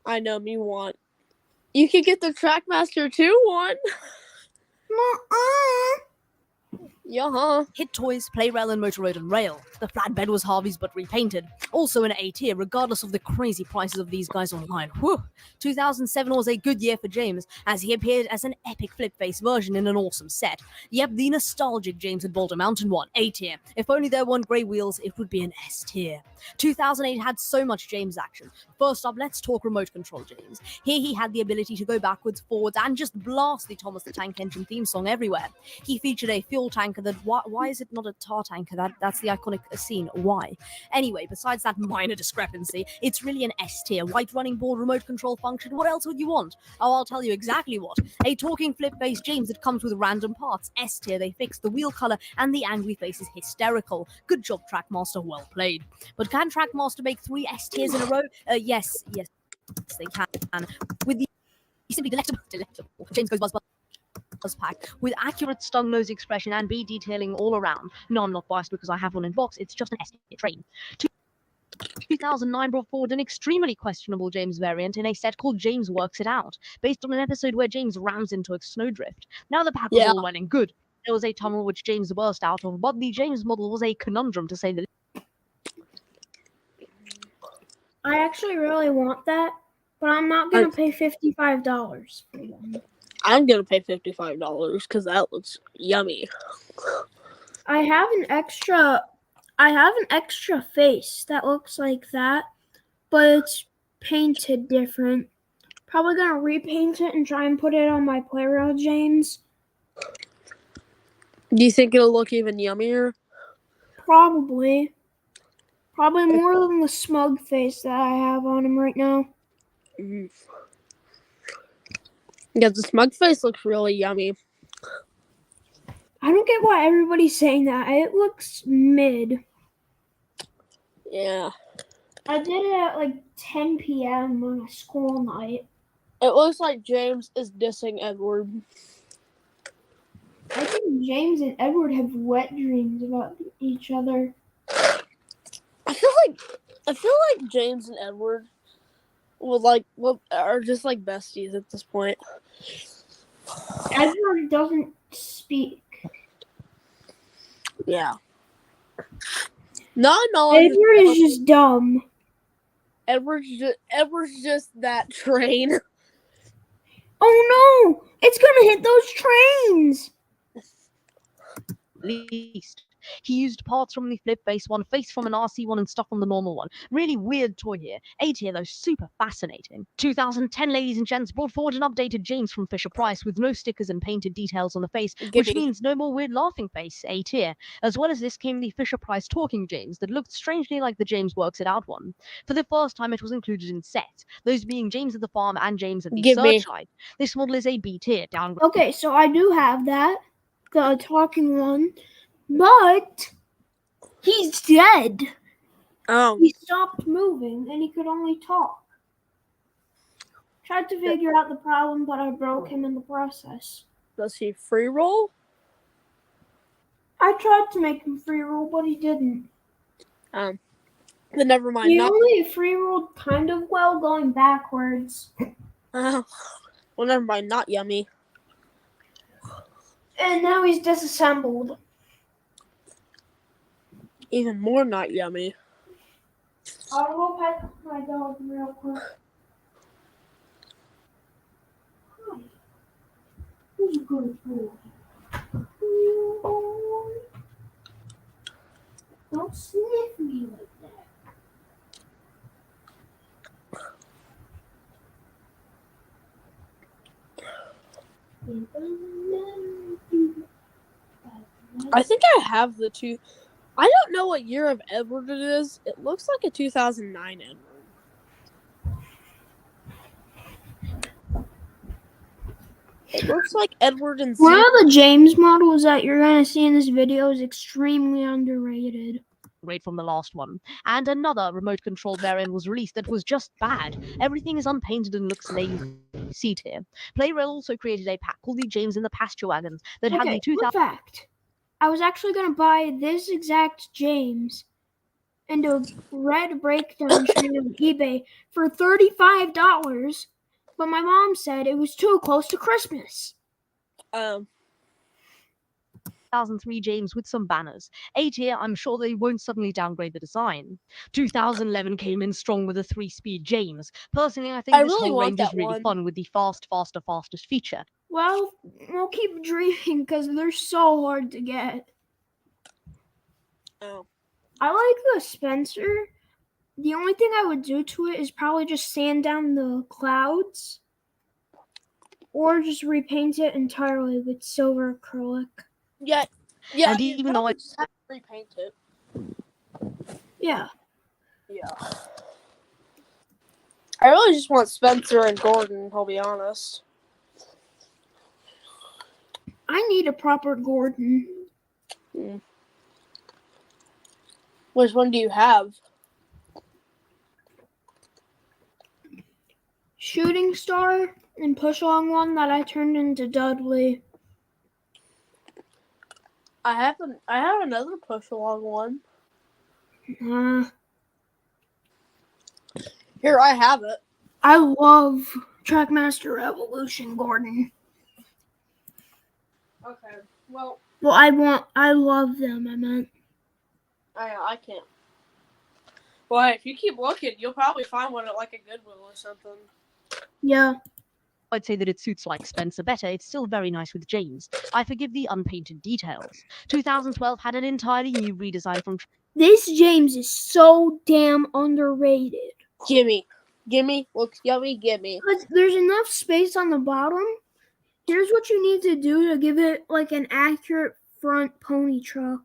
[SPEAKER 3] I know, me want. You could get the Trackmaster 2 one. Yeah.
[SPEAKER 6] Hit Toys, Play-Rail, and Motor Road and Rail. The flatbed was Harvey's but repainted. Also an A tier, regardless of the crazy prices of these guys online. Whew. 2007 was a good year for James, as he appeared as an epic flip-face version in an awesome set. Yep, the nostalgic James at Boulder Mountain one, A tier. If only there weren't grey wheels, it would be an S tier. 2008 had so much James action. First up, let's talk remote control James. Here he had the ability to go backwards, forwards, and just blast the Thomas the Tank Engine theme song everywhere. He featured a fuel tanker that, why is it not a tar tanker? That's the iconic scene. Why? Anyway, besides that minor discrepancy, it's really an S tier. White running board remote control function. What else would you want? Oh, I'll tell you exactly what. A talking flip-face James that comes with random parts. S tier. They fixed the wheel color and the angry face is hysterical. Good job, Trackmaster. Well played. But can Trackmaster make 3 S tiers in a row? Yes, they can. With the simply delectable James Goes Buzz pack with accurate stung nose expression and B detailing all around. No, I'm not biased because I have one in box. It's just an S tier train. 2009 brought forward an extremely questionable James variant in a set called James Works It Out, based on an episode where James rams into a snowdrift. Now the pack was all well and good. There was a tunnel which James burst out of, but the James model was a conundrum to say the least.
[SPEAKER 1] I actually really want that, but I'm not going to pay $55 for one.
[SPEAKER 3] I'm gonna pay $55 because that looks yummy.
[SPEAKER 1] I have an extra face that looks like that, but it's painted different. Probably gonna repaint it and try and put it on my Play-Rail James.
[SPEAKER 3] Do you think it'll look even yummier?
[SPEAKER 1] Probably more than the smug face that I have on him right now.
[SPEAKER 3] Yeah, the smug face looks really yummy.
[SPEAKER 1] I don't get why everybody's saying that. It looks mid.
[SPEAKER 3] Yeah.
[SPEAKER 1] I did it at like 10 p.m. on a school night.
[SPEAKER 3] It looks like James is dissing Edward.
[SPEAKER 1] I think James and Edward have wet dreams about each other.
[SPEAKER 3] I feel like James and Edward are just like besties at this point.
[SPEAKER 1] Edward doesn't speak.
[SPEAKER 3] Yeah. No.
[SPEAKER 1] Edward is just dumb.
[SPEAKER 3] Edward's just that train.
[SPEAKER 1] Oh no! It's gonna hit those trains!
[SPEAKER 6] Least. He used parts from the flip face one, face from an RC one, and stuff from the normal one. Really weird toy here. A tier though, super fascinating. 2010, ladies and gents, brought forward an updated James from Fisher Price with no stickers and painted details on the face, which means no more weird laughing face. A tier. As well as this came the Fisher Price talking James that looked strangely like the James Works It Out one. For the first time, it was included in sets, those being James at the farm and James at the Searchlight. This model is a B tier. Downgrade.
[SPEAKER 1] Okay, so I do have that, the talking one. But he's dead.
[SPEAKER 3] Oh.
[SPEAKER 1] He stopped moving and he could only talk. Tried to figure out the problem, but I broke him in the process.
[SPEAKER 3] Does he free roll?
[SPEAKER 1] I tried to make him free roll, but he didn't.
[SPEAKER 3] Then never mind.
[SPEAKER 1] He only free rolled kind of well going backwards.
[SPEAKER 3] Well, never mind. Not yummy.
[SPEAKER 1] And now he's disassembled.
[SPEAKER 3] Even more not yummy.
[SPEAKER 1] I'll go pet my dog real quick. poo poo. Don't sniff me like that.
[SPEAKER 3] I think I have the two. I don't know what year of Edward it is. It looks like a 2009 Edward. It looks like Edward and
[SPEAKER 1] One
[SPEAKER 3] Z.
[SPEAKER 1] of the James models that you're gonna see in this video is extremely underrated.
[SPEAKER 6] Great from the last one. And another remote control variant was released that was just bad. Everything is unpainted and looks lazy. See tier. Playrail also created a pack called the James in the Pasture Wagons that had
[SPEAKER 1] Okay,
[SPEAKER 6] the 2000.
[SPEAKER 1] fun fact. I was actually gonna buy this exact James and a red breakdown train on eBay for $35, but my mom said it was too close to Christmas.
[SPEAKER 6] 2003 James with some banners. A tier, I'm sure they won't suddenly downgrade the design. 2011 came in strong with a 3-speed James. Personally, I think
[SPEAKER 3] I
[SPEAKER 6] this
[SPEAKER 3] really
[SPEAKER 6] whole
[SPEAKER 3] want
[SPEAKER 6] range is
[SPEAKER 3] that
[SPEAKER 6] really
[SPEAKER 3] one.
[SPEAKER 6] fun with the fastest feature.
[SPEAKER 1] Well, we'll keep dreaming because they're so hard to get.
[SPEAKER 3] Oh.
[SPEAKER 1] I like the Spencer. The only thing I would do to it is probably just sand down the clouds or just repaint it entirely with silver acrylic.
[SPEAKER 3] Yeah.
[SPEAKER 6] And
[SPEAKER 3] you
[SPEAKER 6] even though
[SPEAKER 3] probably
[SPEAKER 6] I
[SPEAKER 3] just have to repaint it.
[SPEAKER 1] Yeah.
[SPEAKER 3] Yeah. I really just want Spencer and Gordon, I'll be honest.
[SPEAKER 1] I need a proper Gordon.
[SPEAKER 3] Which one do you have?
[SPEAKER 1] Shooting Star and Push Along one that I turned into Dudley.
[SPEAKER 3] I have another push along one. Here, I have it.
[SPEAKER 1] I love Trackmaster Evolution Gordon.
[SPEAKER 3] Okay. Well,
[SPEAKER 1] I love them, I meant.
[SPEAKER 3] I can't. Well, hey, if you keep looking, you'll probably find one at like a Goodwill or something.
[SPEAKER 1] Yeah.
[SPEAKER 6] I'd say that it suits like Spencer better, it's still very nice with James. I forgive the unpainted details. 2012 had an entirely new redesign from
[SPEAKER 1] This James is so damn underrated.
[SPEAKER 3] Gimme. Looks yummy, gimme.
[SPEAKER 1] Because there's enough space on the bottom. Here's what you need to do to give it like an accurate front pony truck.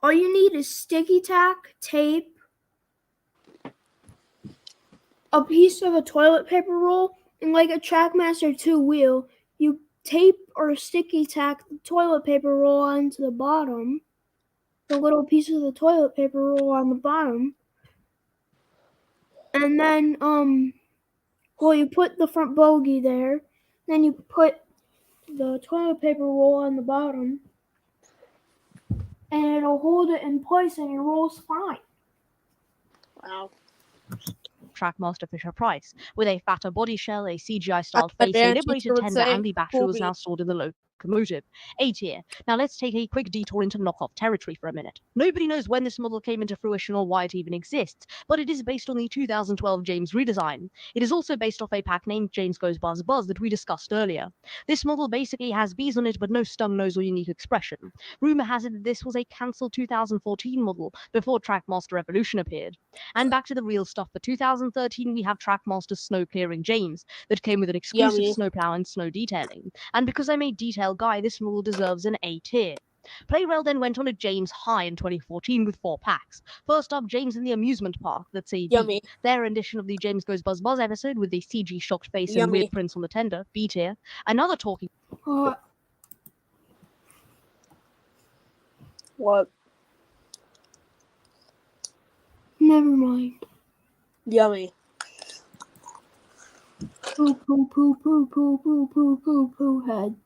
[SPEAKER 1] All you need is sticky tack, tape, a piece of a toilet paper roll, and like a Trackmaster 2 wheel. You tape or sticky tack the toilet paper roll onto the bottom, the little piece of the toilet paper roll on the bottom, and then you put the front bogey there, then you put the toilet paper roll on the bottom, and it'll hold it in place and it rolls fine.
[SPEAKER 3] Wow.
[SPEAKER 6] Trackmaster Fisher-Price. With a fatter body shell, a CGI-styled
[SPEAKER 3] Like
[SPEAKER 6] face,
[SPEAKER 3] the
[SPEAKER 6] a
[SPEAKER 3] Banshee
[SPEAKER 6] liberated
[SPEAKER 3] would
[SPEAKER 6] tender,
[SPEAKER 3] say,
[SPEAKER 6] and the battery was
[SPEAKER 3] "Cool
[SPEAKER 6] now stored in the locomotive. A tier. Now let's take a quick detour into knockoff territory for a minute. Nobody knows when this model came into fruition or why it even exists, but it is based on the 2012 James redesign. It is also based off a pack named James Goes Buzz Buzz that we discussed earlier. This model basically has bees on it but no stung nose or unique expression. Rumor has it that this was a cancelled 2014 model before Trackmaster Evolution appeared. And back to the real stuff, for 2013 we have Trackmaster Snow Clearing James that came with an exclusive
[SPEAKER 3] Yummy.
[SPEAKER 6] snowplow and snow detailing. And because I'm a detail guy, this model deserves an A tier. Playrail then went on a James High in 2014 with 4 packs. First up, James in the Amusement Park, that's a B.
[SPEAKER 3] Yummy.
[SPEAKER 6] Their rendition of the James Goes Buzz Buzz episode with the CG shocked face and
[SPEAKER 3] Yummy.
[SPEAKER 6] weird prints on the tender, B tier. Another talking
[SPEAKER 3] What?
[SPEAKER 1] Never mind.
[SPEAKER 3] Yummy.
[SPEAKER 1] Poo poo poo poo poo poo poo poo poo head.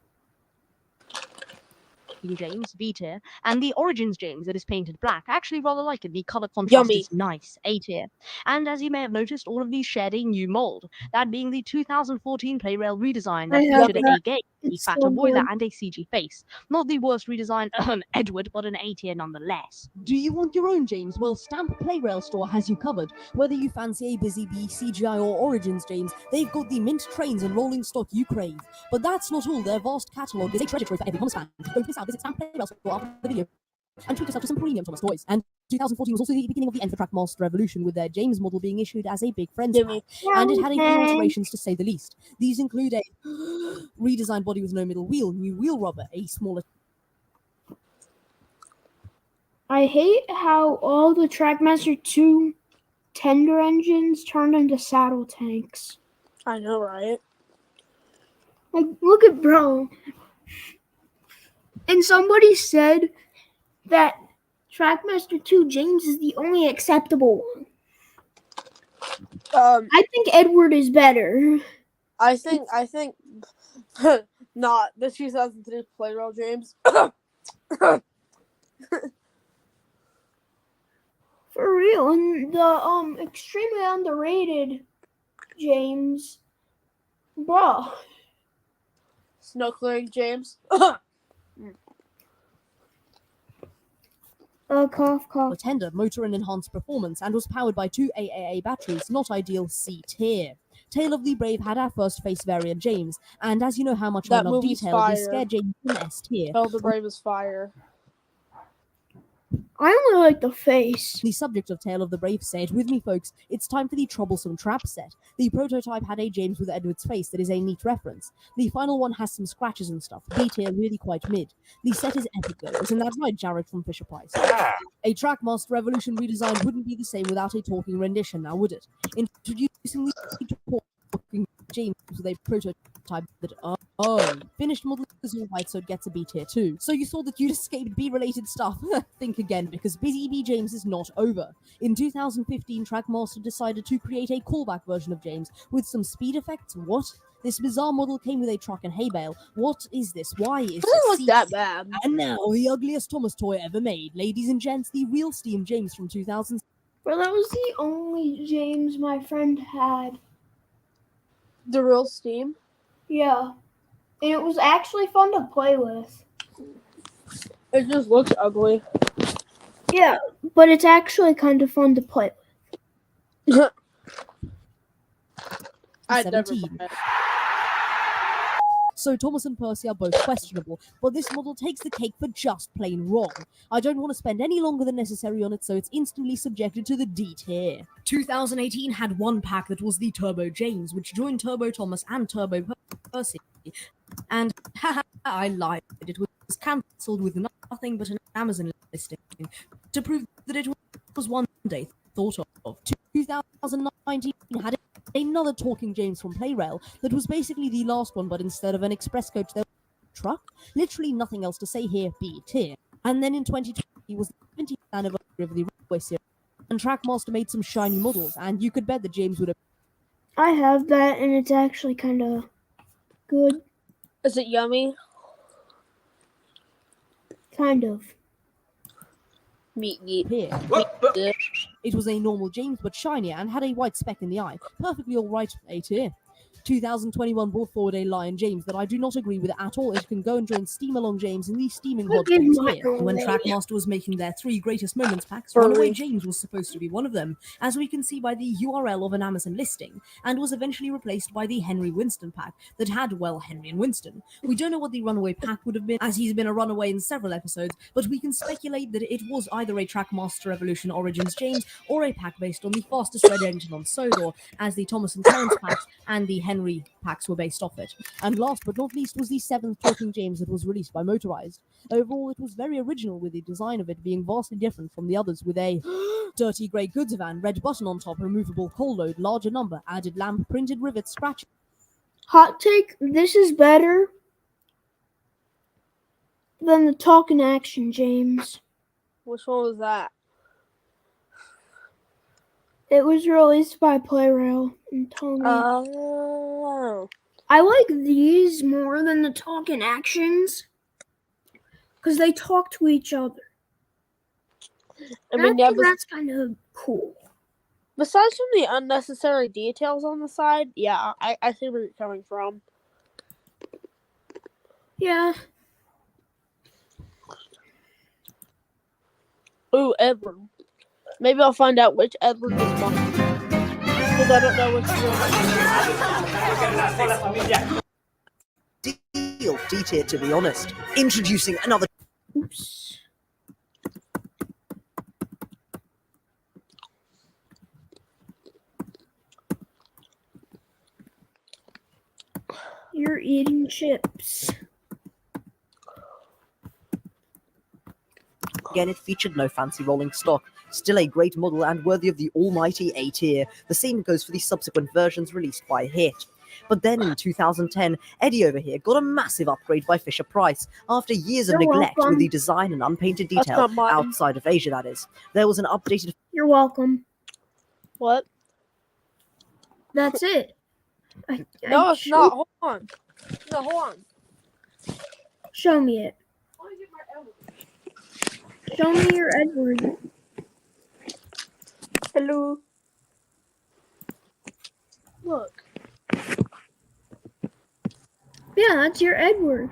[SPEAKER 6] Talking James, B tier, and the Origins James that is painted black. I actually rather like it. The color contrast
[SPEAKER 3] Yummy.
[SPEAKER 6] is nice, A tier. And as you may have noticed, all of these shared a new mold, that being the 2014 Playrail redesign that
[SPEAKER 1] I have
[SPEAKER 6] featured
[SPEAKER 1] that.
[SPEAKER 6] a gay, a
[SPEAKER 1] It's
[SPEAKER 6] fatter
[SPEAKER 1] so
[SPEAKER 6] boiler,
[SPEAKER 1] good.
[SPEAKER 6] and a CG face. Not the worst redesign, Edward, but an A tier nonetheless.
[SPEAKER 8] Do you want your own James? Well, Stamp Playrail Store has you covered. Whether you fancy a Busy Bee, CGI, or Origins James, they've got the mint trains and rolling stock you crave. But that's not all. Their vast catalogue is a treasure trove for every Thomas fan. Don't miss out. Visit Stamp Playrail Store after the video and treat yourself to some premium Thomas toys. And 2014 was also the beginning of the end for Trackmaster Revolution, with their James model being issued as a Big Friends pack.
[SPEAKER 3] Yummy.
[SPEAKER 8] And it had a few alterations to say the least. These include a redesigned body with no middle wheel, new wheel rubber, a smaller
[SPEAKER 1] I hate how all the Trackmaster 2 tender engines turned into saddle tanks.
[SPEAKER 3] I know, right?
[SPEAKER 1] Like, look at bro. And somebody said that Trackmaster 2 James is the only acceptable one. I think Edward is better.
[SPEAKER 3] I think not the 2003 Playroll James.
[SPEAKER 1] For real. And the extremely underrated James. Bro.
[SPEAKER 3] Snow clearing James.
[SPEAKER 1] Cough.
[SPEAKER 8] tender motor and enhanced performance, and was powered by 2 AAA batteries, not ideal C tier. Tale of the Brave had our first face variant James, and as you know how much I
[SPEAKER 3] That
[SPEAKER 8] love
[SPEAKER 3] movie's
[SPEAKER 8] detail, the
[SPEAKER 3] fire.
[SPEAKER 8] Scare James in S tier.
[SPEAKER 3] Tell the Brave is fire.
[SPEAKER 1] I only like the face.
[SPEAKER 8] The subject of Tale of the Brave said, with me folks, it's time for the Troublesome Trap set. The prototype had a James with Edward's face that is a neat reference. The final one has some scratches and stuff. B tier, really quite mid. The set is epic though, isn't that right, Jared from Fisher Price? A Trackmaster Revolution redesign wouldn't be the same without a talking rendition, now would it? Introducing the talking James with a prototype that finished model is all right, so it gets a B tier too. So you thought that you'd escaped B-related stuff? Think again, because Busy Bee James is not over. In 2015, Trackmaster decided to create a callback version of James with some speed effects. What? This bizarre model came with a truck and hay bale. What is this? Why is
[SPEAKER 3] It
[SPEAKER 8] this?
[SPEAKER 3] doesn't look that bad.
[SPEAKER 8] And now, the ugliest Thomas toy ever made. Ladies and gents, the real Steam James from 2000.
[SPEAKER 1] Bro, that was the only James my friend had.
[SPEAKER 3] The real Steam.
[SPEAKER 1] Yeah. And it was actually fun to play with.
[SPEAKER 3] It just looks ugly.
[SPEAKER 1] Yeah, but it's actually kind of fun to play with.
[SPEAKER 3] I'd never
[SPEAKER 8] 17.
[SPEAKER 3] buy it.
[SPEAKER 8] So Thomas and Percy are both questionable, but this model takes the cake for just plain wrong. I don't want to spend any longer than necessary on it, so it's instantly subjected to the D tier. 2018 had one pack that was the Turbo James, which joined Turbo Thomas and Turbo Percy. And I lied. It was cancelled with nothing but an Amazon listing to prove that it was one day thought of. 2019 had another talking James from Playrail that was basically the last one, but instead of an express coach, there was a truck. Literally nothing else to say here. B tier. And then in 2020 was the 20th anniversary of the Railway series, and Trackmaster made some shiny models, and you could bet that James would have.
[SPEAKER 1] I have that, and it's actually kind of good.
[SPEAKER 3] Is it yummy?
[SPEAKER 1] Kind of.
[SPEAKER 3] Meat.
[SPEAKER 8] Here.
[SPEAKER 3] Yeah.
[SPEAKER 8] It was a normal James, but shinier, and had a white speck in the eye. Perfectly alright, A tier. 2021 brought forward a Lion James that I do not agree with at all. It can go and join Steam Along James in the Steaming Hot
[SPEAKER 1] Look at
[SPEAKER 8] Dogs
[SPEAKER 1] my
[SPEAKER 8] tier. When
[SPEAKER 1] Runaway.
[SPEAKER 8] Trackmaster was making their 3 greatest moments packs,
[SPEAKER 3] Furry.
[SPEAKER 8] Runaway James was supposed to be one of them, as we can see by the URL of an Amazon listing, and was eventually replaced by the Henry Winston pack that had, well, Henry and Winston. We don't know what the Runaway pack would have been, as he's been a runaway in several episodes, but we can speculate that it was either a Trackmaster Revolution Origins James or a pack based on the fastest red engine on Sodor, as the Thomas and Terrence packs and the Henry packs were based off it. And last but not least was the 7th Talking James that was released by Motorized. Overall, it was very original, with the design of it being vastly different from the others, with a dirty grey goods van, red button on top, removable coal load, larger number, added lamp, printed rivets, scratch.
[SPEAKER 1] Hot take, this is better than the Talking Action James.
[SPEAKER 3] Which one was that?
[SPEAKER 1] It was released by Playrail and Tommy.
[SPEAKER 3] Oh.
[SPEAKER 1] I like these more than the Talking Actions because they talk to each other.
[SPEAKER 3] I mean,
[SPEAKER 1] I
[SPEAKER 3] yeah,
[SPEAKER 1] think that's kind of cool.
[SPEAKER 3] besides from the unnecessary details on the side, yeah, I see where you're coming from.
[SPEAKER 1] Yeah.
[SPEAKER 3] Ooh, Edward. Maybe I'll find out which Edward is mine. Because I don't know which one.
[SPEAKER 6] Deal, D-tier to be honest. Introducing another.
[SPEAKER 1] Oops. You're eating chips.
[SPEAKER 6] Again, it featured no fancy rolling stock. Still a great model and worthy of the almighty A tier. The same goes for the subsequent versions released by Hit. But then in 2010, Eddie over here got a massive upgrade by Fisher Price after years of
[SPEAKER 1] You're
[SPEAKER 6] neglect
[SPEAKER 1] welcome.
[SPEAKER 6] with the design and unpainted
[SPEAKER 3] That's
[SPEAKER 6] detail
[SPEAKER 3] not mine.
[SPEAKER 6] outside of Asia, that is. There was an updated
[SPEAKER 1] You're welcome.
[SPEAKER 3] What?
[SPEAKER 1] That's it.
[SPEAKER 3] No, it's not. Hold on. No, hold on.
[SPEAKER 1] Show me it. Show me your Edward.
[SPEAKER 3] Hello. Look.
[SPEAKER 1] Yeah, that's your Edward.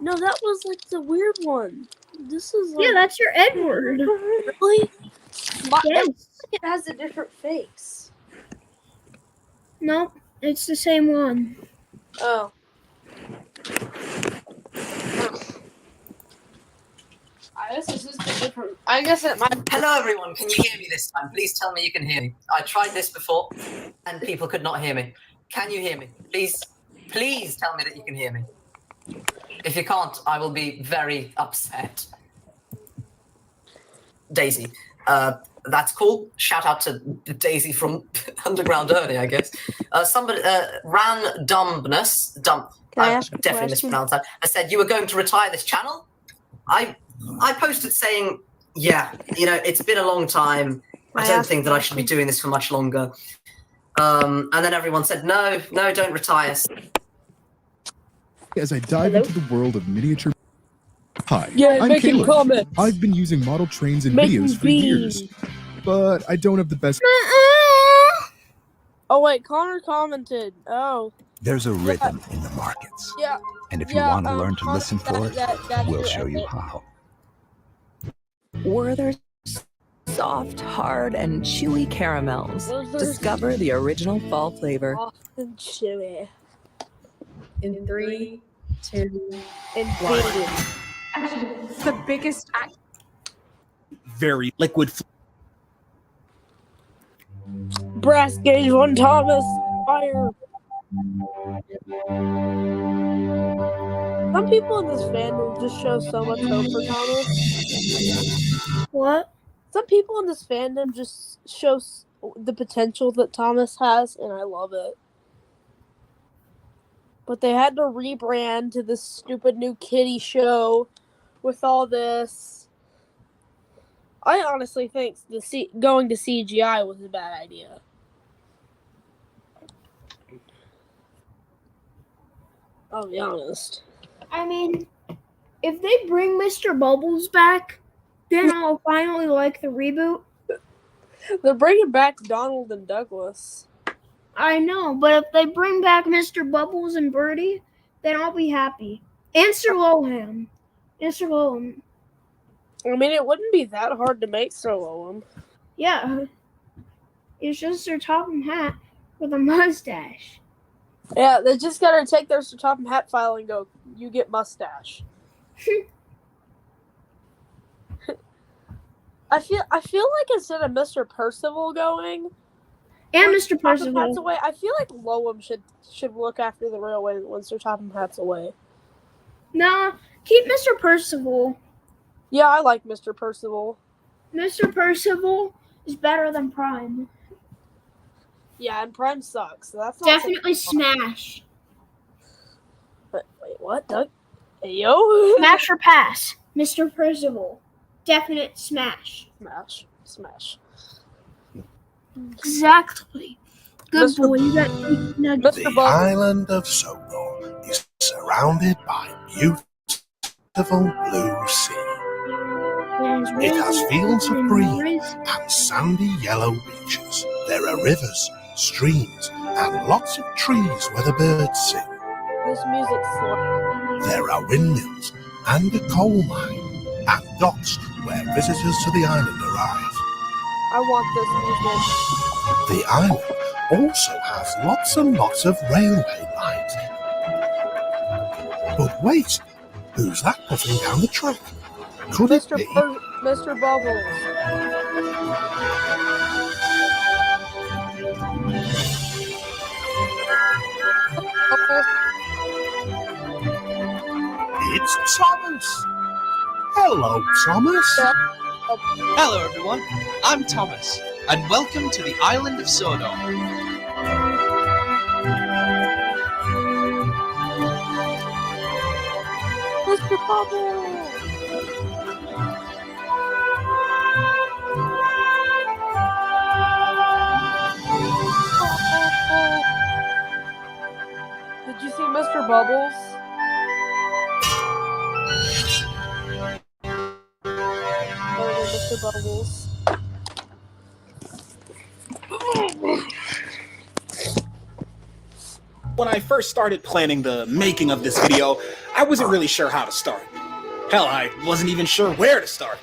[SPEAKER 3] No, that was like the weird one. This is like.
[SPEAKER 1] Yeah, that's your Edward.
[SPEAKER 3] Really?
[SPEAKER 1] Yes.
[SPEAKER 3] It has a different face.
[SPEAKER 1] Nope, it's the same one.
[SPEAKER 3] Oh. I guess this is the different. I guess it might.
[SPEAKER 9] Hello everyone, can you hear me this time? Please tell me you can hear me. I tried this before and people could not hear me. Can you hear me? Please tell me that you can hear me. If you can't, I will be very upset. Daisy, that's cool. Shout out to Daisy from Underground Ernie, I guess. Somebody, randomness,
[SPEAKER 3] Can I ask a
[SPEAKER 9] definitely
[SPEAKER 3] question?
[SPEAKER 9] mispronounced that. I said you were going to retire this channel. I posted saying, yeah, you know, it's been a long time. I don't think that I should be doing this for much longer. And then everyone said, no, don't retire.
[SPEAKER 10] As I dive into the world of miniature. Hi,
[SPEAKER 3] Yeah,
[SPEAKER 10] I'm
[SPEAKER 3] making
[SPEAKER 10] Caleb.
[SPEAKER 3] comments.
[SPEAKER 10] I've been using model trains and
[SPEAKER 3] Making
[SPEAKER 10] videos for years, but I don't have the best.
[SPEAKER 3] Oh wait, Connor commented. Oh.
[SPEAKER 11] There's a rhythm in the markets.
[SPEAKER 3] Yeah.
[SPEAKER 11] And if you
[SPEAKER 3] Yeah,
[SPEAKER 11] want to learn to
[SPEAKER 3] Connor,
[SPEAKER 11] listen for it,
[SPEAKER 3] that's
[SPEAKER 11] we'll
[SPEAKER 3] your
[SPEAKER 11] show you
[SPEAKER 3] edit.
[SPEAKER 11] how.
[SPEAKER 12] Werther's soft, hard, and chewy caramels.
[SPEAKER 3] Werther's
[SPEAKER 12] Discover the original fall flavor.
[SPEAKER 3] soft and chewy.
[SPEAKER 12] In 3, 2,
[SPEAKER 3] And
[SPEAKER 12] One.
[SPEAKER 3] big.
[SPEAKER 12] the biggest.
[SPEAKER 10] Very liquid.
[SPEAKER 3] Brass gauge one Thomas. Fire. Some people in this fandom just show so much hope for Thomas.
[SPEAKER 1] What?
[SPEAKER 3] Some people in this fandom just show the potential that Thomas has, and I love it. But they had to rebrand to this stupid new kiddie show with all this. I honestly think going to CGI was a bad idea. I'll be honest.
[SPEAKER 1] I mean, if they bring Mr. Bubbles back, then I'll finally like the reboot.
[SPEAKER 3] They're bringing back Donald and Douglas.
[SPEAKER 1] I know, but if they bring back Mr. Bubbles and Birdie, then I'll be happy. And Sir Lohan. And Sir Lohan.
[SPEAKER 3] I mean, it wouldn't be that hard to make Sir Lohan.
[SPEAKER 1] Yeah. It's just Sir Topham Hat with a mustache.
[SPEAKER 3] Yeah, they just gotta take their Sir Topham Hat file and go, you get mustache. I feel like instead of Mr. Percival going
[SPEAKER 1] And
[SPEAKER 3] when
[SPEAKER 1] Mr.
[SPEAKER 3] Sir Topham Hat's
[SPEAKER 1] Percival.
[SPEAKER 3] away, I feel like Loam should look after the railway when Sir Topham Hat's away.
[SPEAKER 1] Nah, keep Mr. Percival.
[SPEAKER 3] Yeah, I like Mr. Percival.
[SPEAKER 1] Mr. Percival is better than Prime.
[SPEAKER 3] Yeah, and Prime sucks. So that's not
[SPEAKER 1] Definitely Smash.
[SPEAKER 3] But wait, what, Doug? Hey, yo.
[SPEAKER 1] Smash or pass. Mr. Percival. Definite smash.
[SPEAKER 3] Smash.
[SPEAKER 1] Exactly. Good
[SPEAKER 3] Mr.
[SPEAKER 1] boy, you got 3 nuggets.
[SPEAKER 3] Mr.
[SPEAKER 13] The
[SPEAKER 3] Bubbles.
[SPEAKER 13] island of Sogo is surrounded by beautiful beautiful blue sea. It has fields of green and sandy yellow beaches. There are rivers, streams, and lots of trees where the birds sing.
[SPEAKER 3] This music's slow.
[SPEAKER 13] There are windmills and a coal mine and docks where visitors to the island arrive.
[SPEAKER 3] I want this music.
[SPEAKER 13] The island also has lots and lots of railway lines. But wait, who's that puffing down the track? Could it be?
[SPEAKER 3] Mr. Bubbles.
[SPEAKER 13] It's Thomas. Hello, Thomas.
[SPEAKER 14] Hello, everyone. I'm Thomas, and welcome to the island of Sodor.
[SPEAKER 3] Mr. Bubbles. Did you see Mr. Bubbles? Mr. Bubbles.
[SPEAKER 15] When I first started planning the making of this video, I wasn't really sure how to start. Hell, I wasn't even sure where to start.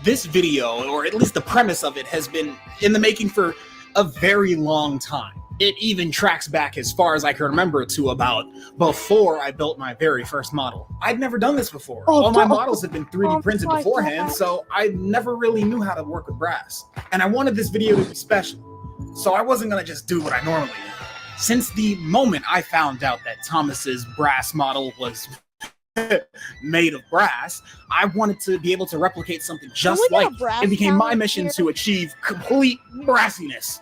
[SPEAKER 15] This video, or at least the premise of it, has been in the making for a very long time. It even tracks back as far as I can remember to about before I built my very first model. I'd never done this before. All my models had been 3D printed beforehand, so I never really knew how to work with brass. And I wanted this video to be special, so I wasn't gonna just do what I normally do. Since the moment I found out that Thomas's brass model was made of brass, I wanted to be able to replicate something just like it. It became my mission to achieve complete brassiness.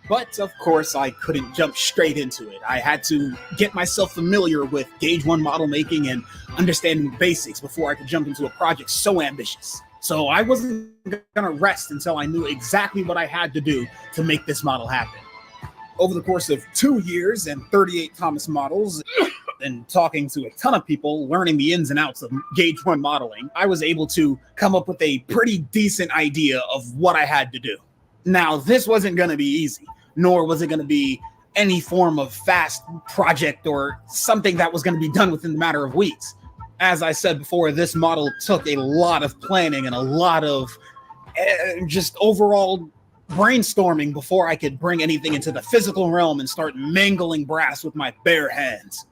[SPEAKER 15] But of course, I couldn't jump straight into it. I had to get myself familiar with Gauge 1 model making and understanding the basics before I could jump into a project so ambitious. So I wasn't gonna rest until I knew exactly what I had to do to make this model happen. Over the course of 2 years and 38 Thomas models, and talking to a ton of people, learning the ins and outs of Gauge 1 modeling, I was able to come up with a pretty decent idea of what I had to do. Now, this wasn't going to be easy, nor was it going to be any form of fast project or something that was going to be done within a matter of weeks. As I said before, this model took a lot of planning and a lot of just overall brainstorming before I could bring anything into the physical realm and start mangling brass with my bare hands.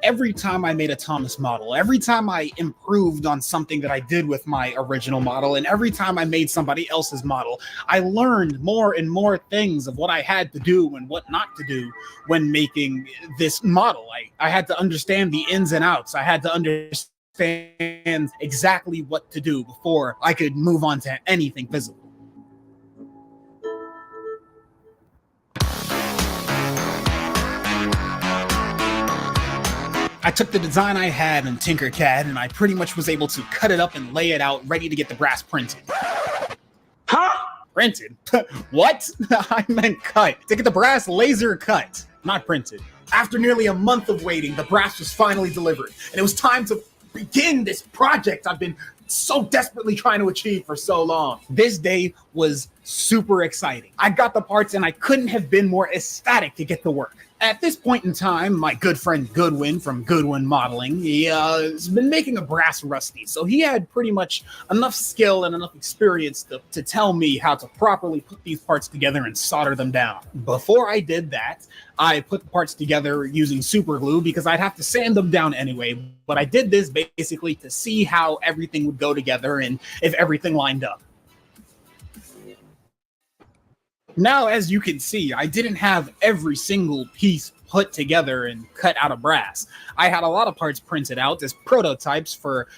[SPEAKER 15] Every time I made a Thomas model, every time I improved on something that I did with my original model, and every time I made somebody else's model, I learned more and more things of what I had to do and what not to do when making this model. I had to understand the ins and outs. I had to understand exactly what to do before I could move on to anything physical. I took the design I had in Tinkercad and I pretty much was able to cut it up and lay it out ready to get the brass printed. Huh? Printed? What? I meant cut. To get the brass laser cut, not printed. After nearly a month of waiting, the brass was finally delivered, and it was time to begin this project I've been so desperately trying to achieve for so long. This day was super exciting. I got the parts and I couldn't have been more ecstatic to get to work. At this point in time, my good friend Goodwin from Goodwin Modeling, has been making a brass rusty, so he had pretty much enough skill and enough experience to tell me how to properly put these parts together and solder them down. Before I did that, I put the parts together using super glue because I'd have to sand them down anyway, but I did this basically to see how everything would go together and if everything lined up. Now, as you can see, I didn't have every single piece put together and cut out of brass. I had a lot of parts printed out as prototypes for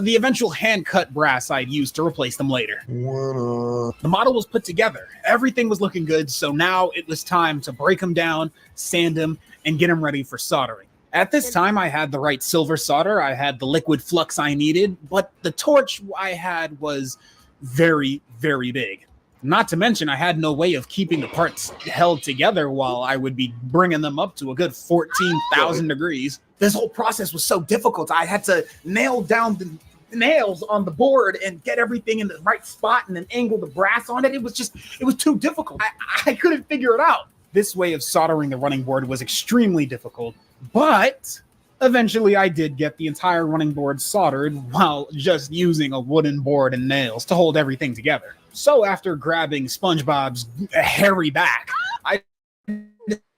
[SPEAKER 15] the eventual hand-cut brass I'd use to replace them later. The model was put together. Everything was looking good, so now it was time to break them down, sand them, and get them ready for soldering. At this time, I had the right silver solder, I had the liquid flux I needed, but the torch I had was very, very big. Not to mention, I had no way of keeping the parts held together while I would be bringing them up to a good 14,000 degrees. This whole process was so difficult. I had to nail down nails on the board and get everything in the right spot and then angle the brass on it. It was too difficult. I couldn't figure it out. This way of soldering the running board was extremely difficult, but eventually I did get the entire running board soldered while just using a wooden board and nails to hold everything together. So after grabbing SpongeBob's hairy back, I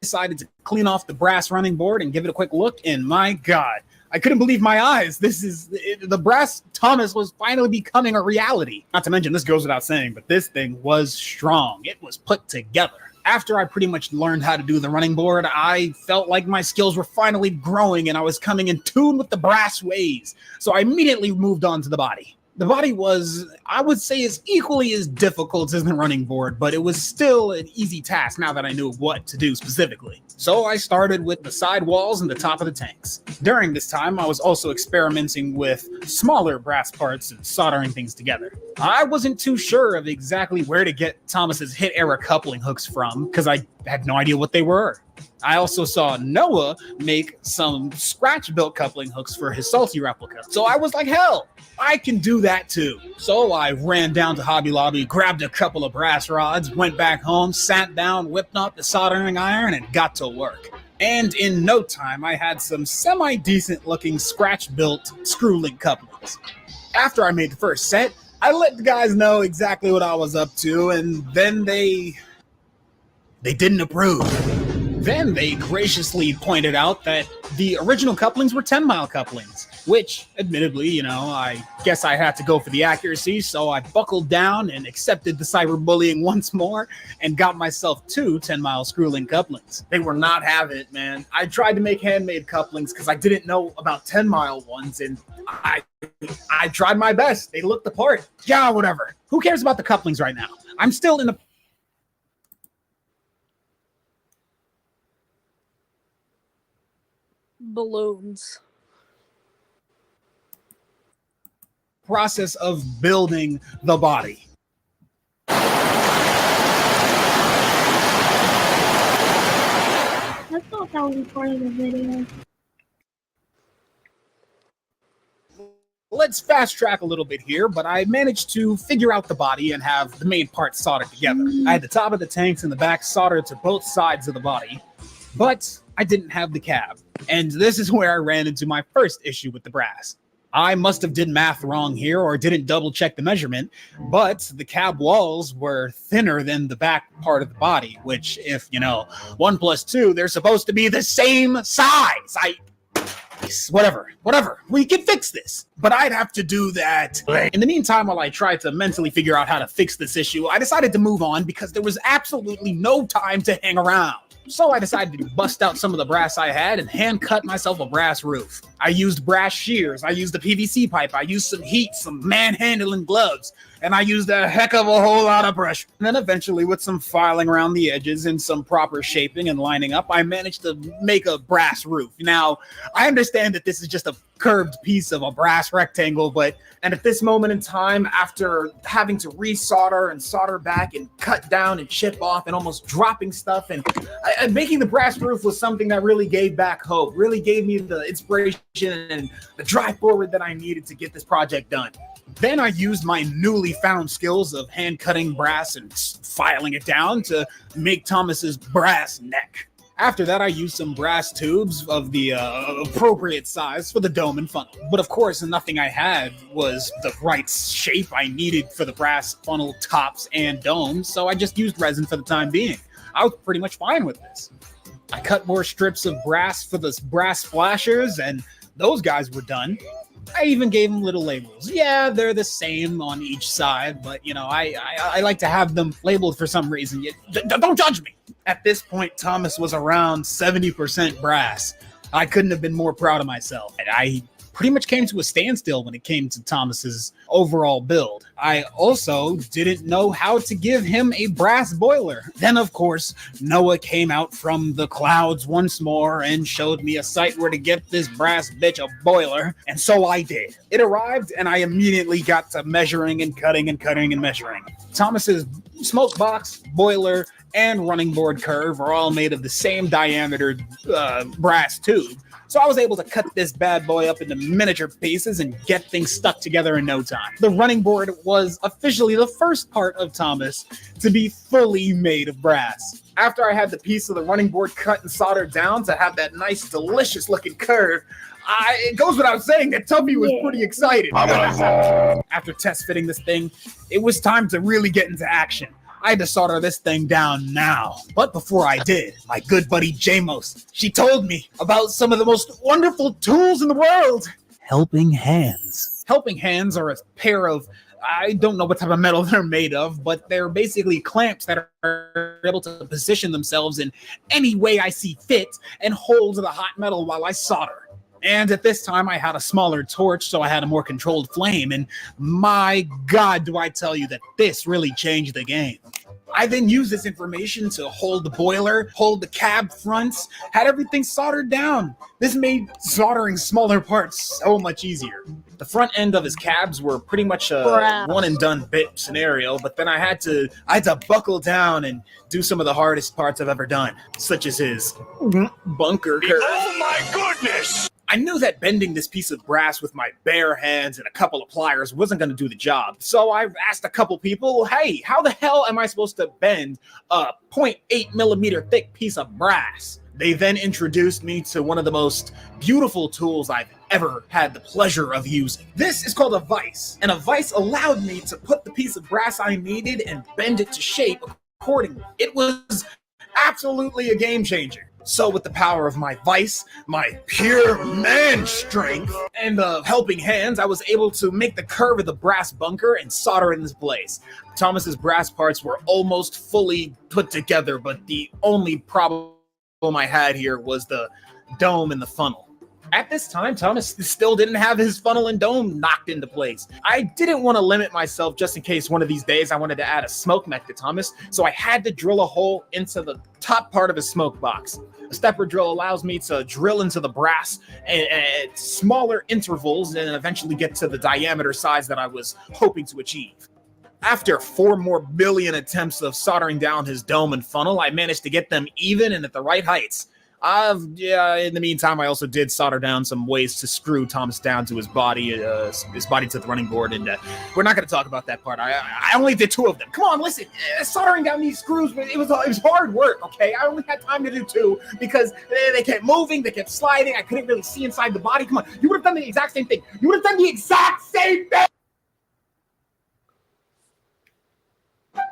[SPEAKER 15] decided to clean off the brass running board and give it a quick look, and my God, I couldn't believe my eyes. The brass Thomas was finally becoming a reality. Not to mention, this goes without saying, but this thing was strong. It was put together. After I pretty much learned how to do the running board, I felt like my skills were finally growing and I was coming in tune with the brass ways. So I immediately moved on to the body. The body was, I would say, as equally as difficult as the running board, but it was still an easy task now that I knew what to do specifically. So I started with the side walls and the top of the tanks. During this time, I was also experimenting with smaller brass parts and soldering things together. I wasn't too sure of exactly where to get Thomas's hit era coupling hooks from, because I had no idea what they were. I also saw Noah make some scratch-built coupling hooks for his Salty replica. So I was like, hell, I can do that too. So I ran down to Hobby Lobby, grabbed a couple of brass rods, went back home, sat down, whipped up the soldering iron, and got to work. And in no time, I had some semi-decent looking scratch-built screw-link couplings. After I made the first set, I let the guys know exactly what I was up to, and then they didn't approve. Then they graciously pointed out that the original couplings were 10-mile couplings, which, admittedly, I guess I had to go for the accuracy, so I buckled down and accepted the cyberbullying once more and got myself 2 10-mile screw-link couplings. They were not having it, man. I tried to make handmade couplings because I didn't know about 10-mile ones, and I tried my best. They looked the part. Yeah, whatever. Who cares about the couplings right now? I'm still in the
[SPEAKER 3] balloons.
[SPEAKER 15] process of building the body.
[SPEAKER 1] I thought that was part of the video.
[SPEAKER 15] Let's fast track a little bit here, but I managed to figure out the body and have the main parts soldered together. I had the top of the tanks and the back soldered to both sides of the body, but I didn't have the cab. And this is where I ran into my first issue with the brass. I must have did math wrong here or didn't double check the measurement, but the cab walls were thinner than the back part of the body, which if, 1 + 2, they're supposed to be the same size. Whatever, we can fix this. But I'd have to do that. In the meantime, while I tried to mentally figure out how to fix this issue, I decided to move on because there was absolutely no time to hang around. So I decided to bust out some of the brass I had and hand cut myself a brass roof. I used brass shears, I used a PVC pipe, I used some heat, some manhandling gloves, and I used a heck of a whole lot of pressure. And then eventually, with some filing around the edges and some proper shaping and lining up, I managed to make a brass roof. Now, I understand that this is just a curved piece of a brass rectangle, and at this moment in time, after having to resolder and solder back and cut down and chip off and almost dropping stuff, and making the brass roof was something that really gave back hope, really gave me the inspiration and the drive forward that I needed to get this project done. Then I used my newly found skills of hand cutting brass and filing it down to make Thomas's brass neck. After that, I used some brass tubes of the appropriate size for the dome and funnel. But of course, nothing I had was the right shape I needed for the brass funnel tops and domes, so I just used resin for the time being. I was pretty much fine with this. I cut more strips of brass for the brass splashers, and those guys were done. I even gave them little labels. Yeah, they're the same on each side, but I like to have them labeled for some reason. Don't judge me. At this point, Thomas was around 70% brass. I couldn't have been more proud of myself. And I pretty much came to a standstill when it came to Thomas's overall build. I also didn't know how to give him a brass boiler. Then, of course, Noah came out from the clouds once more and showed me a site where to get this brass bitch a boiler, and so I did. It arrived, and I immediately got to measuring and cutting and measuring. Thomas's smoke box, boiler, and running board curve are all made of the same diameter brass tube. So I was able to cut this bad boy up into miniature pieces and get things stuck together in no time. The running board was officially the first part of Thomas to be fully made of brass. After I had the piece of the running board cut and soldered down to have that nice, delicious looking curve, it goes without saying that Tubby was pretty excited. After test fitting this thing, it was time to really get into action. I had to solder this thing down now. But before I did, my good buddy Jamos, she told me about some of the most wonderful tools in the world.
[SPEAKER 11] Helping hands.
[SPEAKER 15] Helping hands are a pair of, I don't know what type of metal they're made of, but they're basically clamps that are able to position themselves in any way I see fit and hold the hot metal while I solder. And at this time, I had a smaller torch, so I had a more controlled flame, and my God, do I tell you that this really changed the game. I then used this information to hold the boiler, hold the cab fronts, had everything soldered down. This made soldering smaller parts so much easier. The front end of his cabs were pretty much a one-and-done bit scenario, but then I had to buckle down and do some of the hardest parts I've ever done, such as his bunker curve.
[SPEAKER 13] Oh my goodness!
[SPEAKER 15] I knew that bending this piece of brass with my bare hands and a couple of pliers wasn't going to do the job. So I asked a couple people, hey, how the hell am I supposed to bend a 0.8 millimeter thick piece of brass? They then introduced me to one of the most beautiful tools I've ever had the pleasure of using. This is called a vise, and a vise allowed me to put the piece of brass I needed and bend it to shape accordingly. It was absolutely a game changer. So with the power of my vice, my pure man strength, and the helping hands, I was able to make the curve of the brass bunker and solder in this place. Thomas's brass parts were almost fully put together, but the only problem I had here was the dome and the funnel. At this time, Thomas still didn't have his funnel and dome knocked into place. I didn't want to limit myself just in case one of these days I wanted to add a smoke mech to Thomas, so I had to drill a hole into the top part of his smoke box. A stepper drill allows me to drill into the brass at smaller intervals and eventually get to the diameter size that I was hoping to achieve. After 4 more billion attempts of soldering down his dome and funnel, I managed to get them even and at the right heights. In the meantime, I also did solder down some ways to screw Thomas down to his body to the running board, and we're not going to talk about that part. I only did 2 of them. Come on, listen, soldering down these screws, it was hard work, okay? I only had time to do 2 because they kept moving, they kept sliding, I couldn't really see inside the body. Come on, you would have done the exact same thing. You would have done the exact same thing!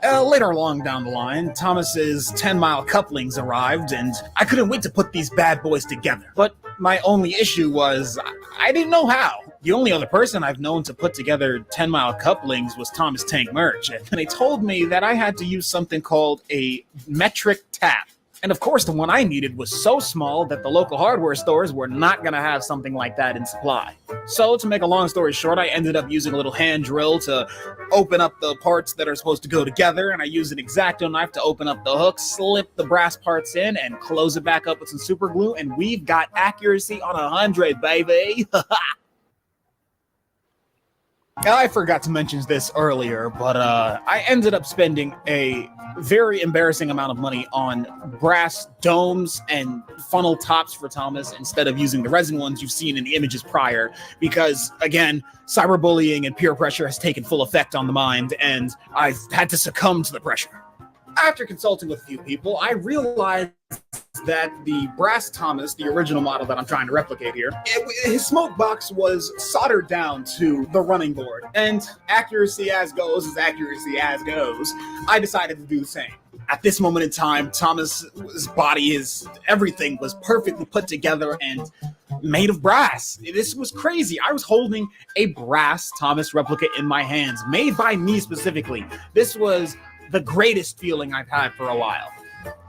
[SPEAKER 15] Later along down the line, Thomas's 10-mile couplings arrived, and I couldn't wait to put these bad boys together. But my only issue was I didn't know how. The only other person I've known to put together 10-mile couplings was Thomas Tank Merch, and they told me that I had to use something called a metric tap. And of course, the one I needed was so small that the local hardware stores were not going to have something like that in supply. So to make a long story short, I ended up using a little hand drill to open up the parts that are supposed to go together, and I used an X-Acto knife to open up the hook, slip the brass parts in, and close it back up with some super glue, and we've got accuracy on 100, baby! I forgot to mention this earlier, but I ended up spending a very embarrassing amount of money on brass domes and funnel tops for Thomas instead of using the resin ones you've seen in the images prior, because, again, cyberbullying and peer pressure has taken full effect on the mind, and I've had to succumb to the pressure. After consulting with a few people, I realized that the brass Thomas, the original model that I'm trying to replicate here, his smoke box was soldered down to the running board. And accuracy as goes is accuracy as goes. I decided to do the same. At this moment in time, Thomas's body, everything was perfectly put together and made of brass. This was crazy. I was holding a brass Thomas replica in my hands, made by me specifically. This was the greatest feeling I've had for a while.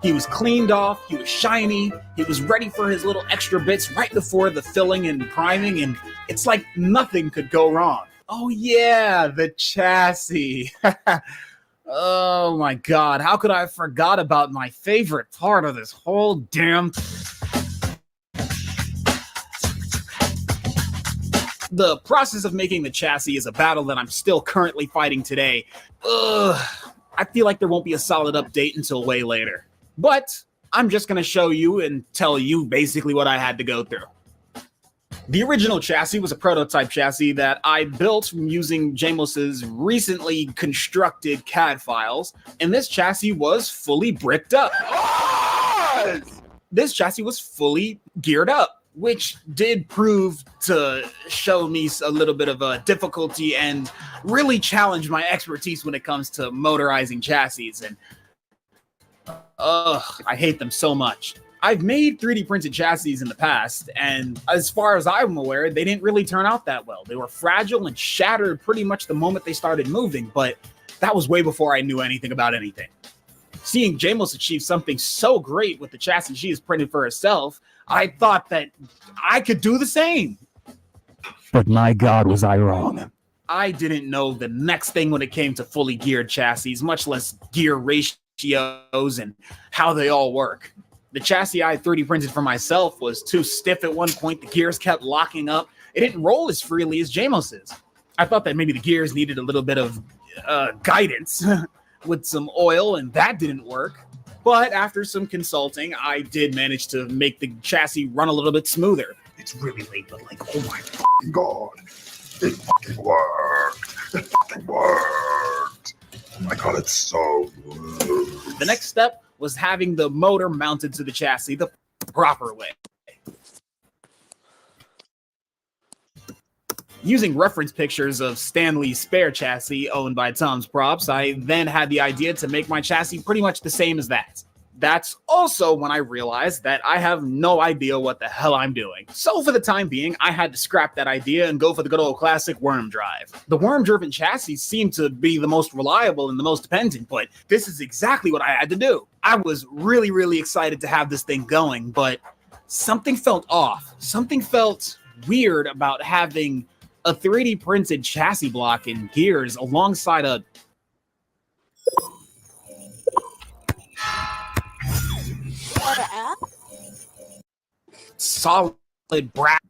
[SPEAKER 15] He was cleaned off, he was shiny, he was ready for his little extra bits right before the filling and priming, and it's like nothing could go wrong. Oh yeah, the chassis. Oh my God, how could I have forgot about my favorite part of this whole damn... The process of making the chassis is a battle that I'm still currently fighting today. I feel like there won't be a solid update until way later. But I'm just going to show you and tell you basically what I had to go through. The original chassis was a prototype chassis that I built from using Jamos's recently constructed CAD files, and this chassis was fully bricked up. This chassis was fully geared up, which did prove to show me a little bit of a difficulty and really challenge my expertise when it comes to motorizing chassis. And I hate them so much. I've made 3D printed chassis in the past, and as far as I'm aware, they didn't really turn out that well. They were fragile and shattered pretty much the moment they started moving, but that was way before I knew anything about anything. Seeing Jamos achieve something so great with the chassis she has printed for herself, I thought that I could do the same.
[SPEAKER 11] But my God, was I wrong.
[SPEAKER 15] I didn't know the next thing when it came to fully geared chassis, much less gear ratios and how they all work. The chassis I 3D printed for myself was too stiff at one point. The gears kept locking up. It didn't roll as freely as Jamos's. I thought that maybe the gears needed a little bit of guidance with some oil, and that didn't work. But after some consulting, I did manage to make the chassis run a little bit smoother. It's really late, but like, oh my fucking God.
[SPEAKER 13] It fucking worked. It fucking worked. Oh my God, it's so good.
[SPEAKER 15] The next step was having the motor mounted to the chassis the proper way. Using reference pictures of Stanley's spare chassis owned by Tom's Props, I then had the idea to make my chassis pretty much the same as that. That's also when I realized that I have no idea what the hell I'm doing. So for the time being, I had to scrap that idea and go for the good old classic worm drive. The worm-driven chassis seemed to be the most reliable and the most dependent, but this is exactly what I had to do. I was really, really excited to have this thing going, but something felt off. Something felt weird about having a 3D printed chassis block and gears alongside a solid brass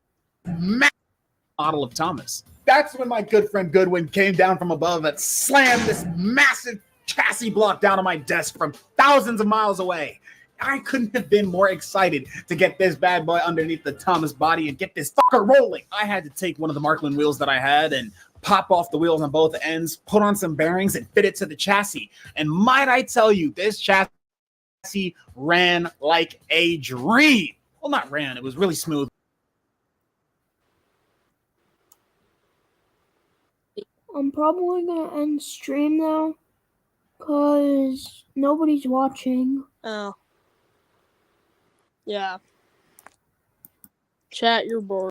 [SPEAKER 15] model of Thomas. That's when my good friend Goodwin came down from above and slammed this massive chassis block down on my desk from thousands of miles away. I couldn't have been more excited to get this bad boy underneath the Thomas body and get this fucker rolling. I had to take one of the Markland wheels that I had and pop off the wheels on both ends, put on some bearings, and fit it to the chassis. And might I tell you, this chassis ran like a dream. Well, not ran, it was really smooth.
[SPEAKER 1] I'm probably gonna end stream now, cause nobody's watching.
[SPEAKER 3] Oh. Yeah. Chat, you're bored.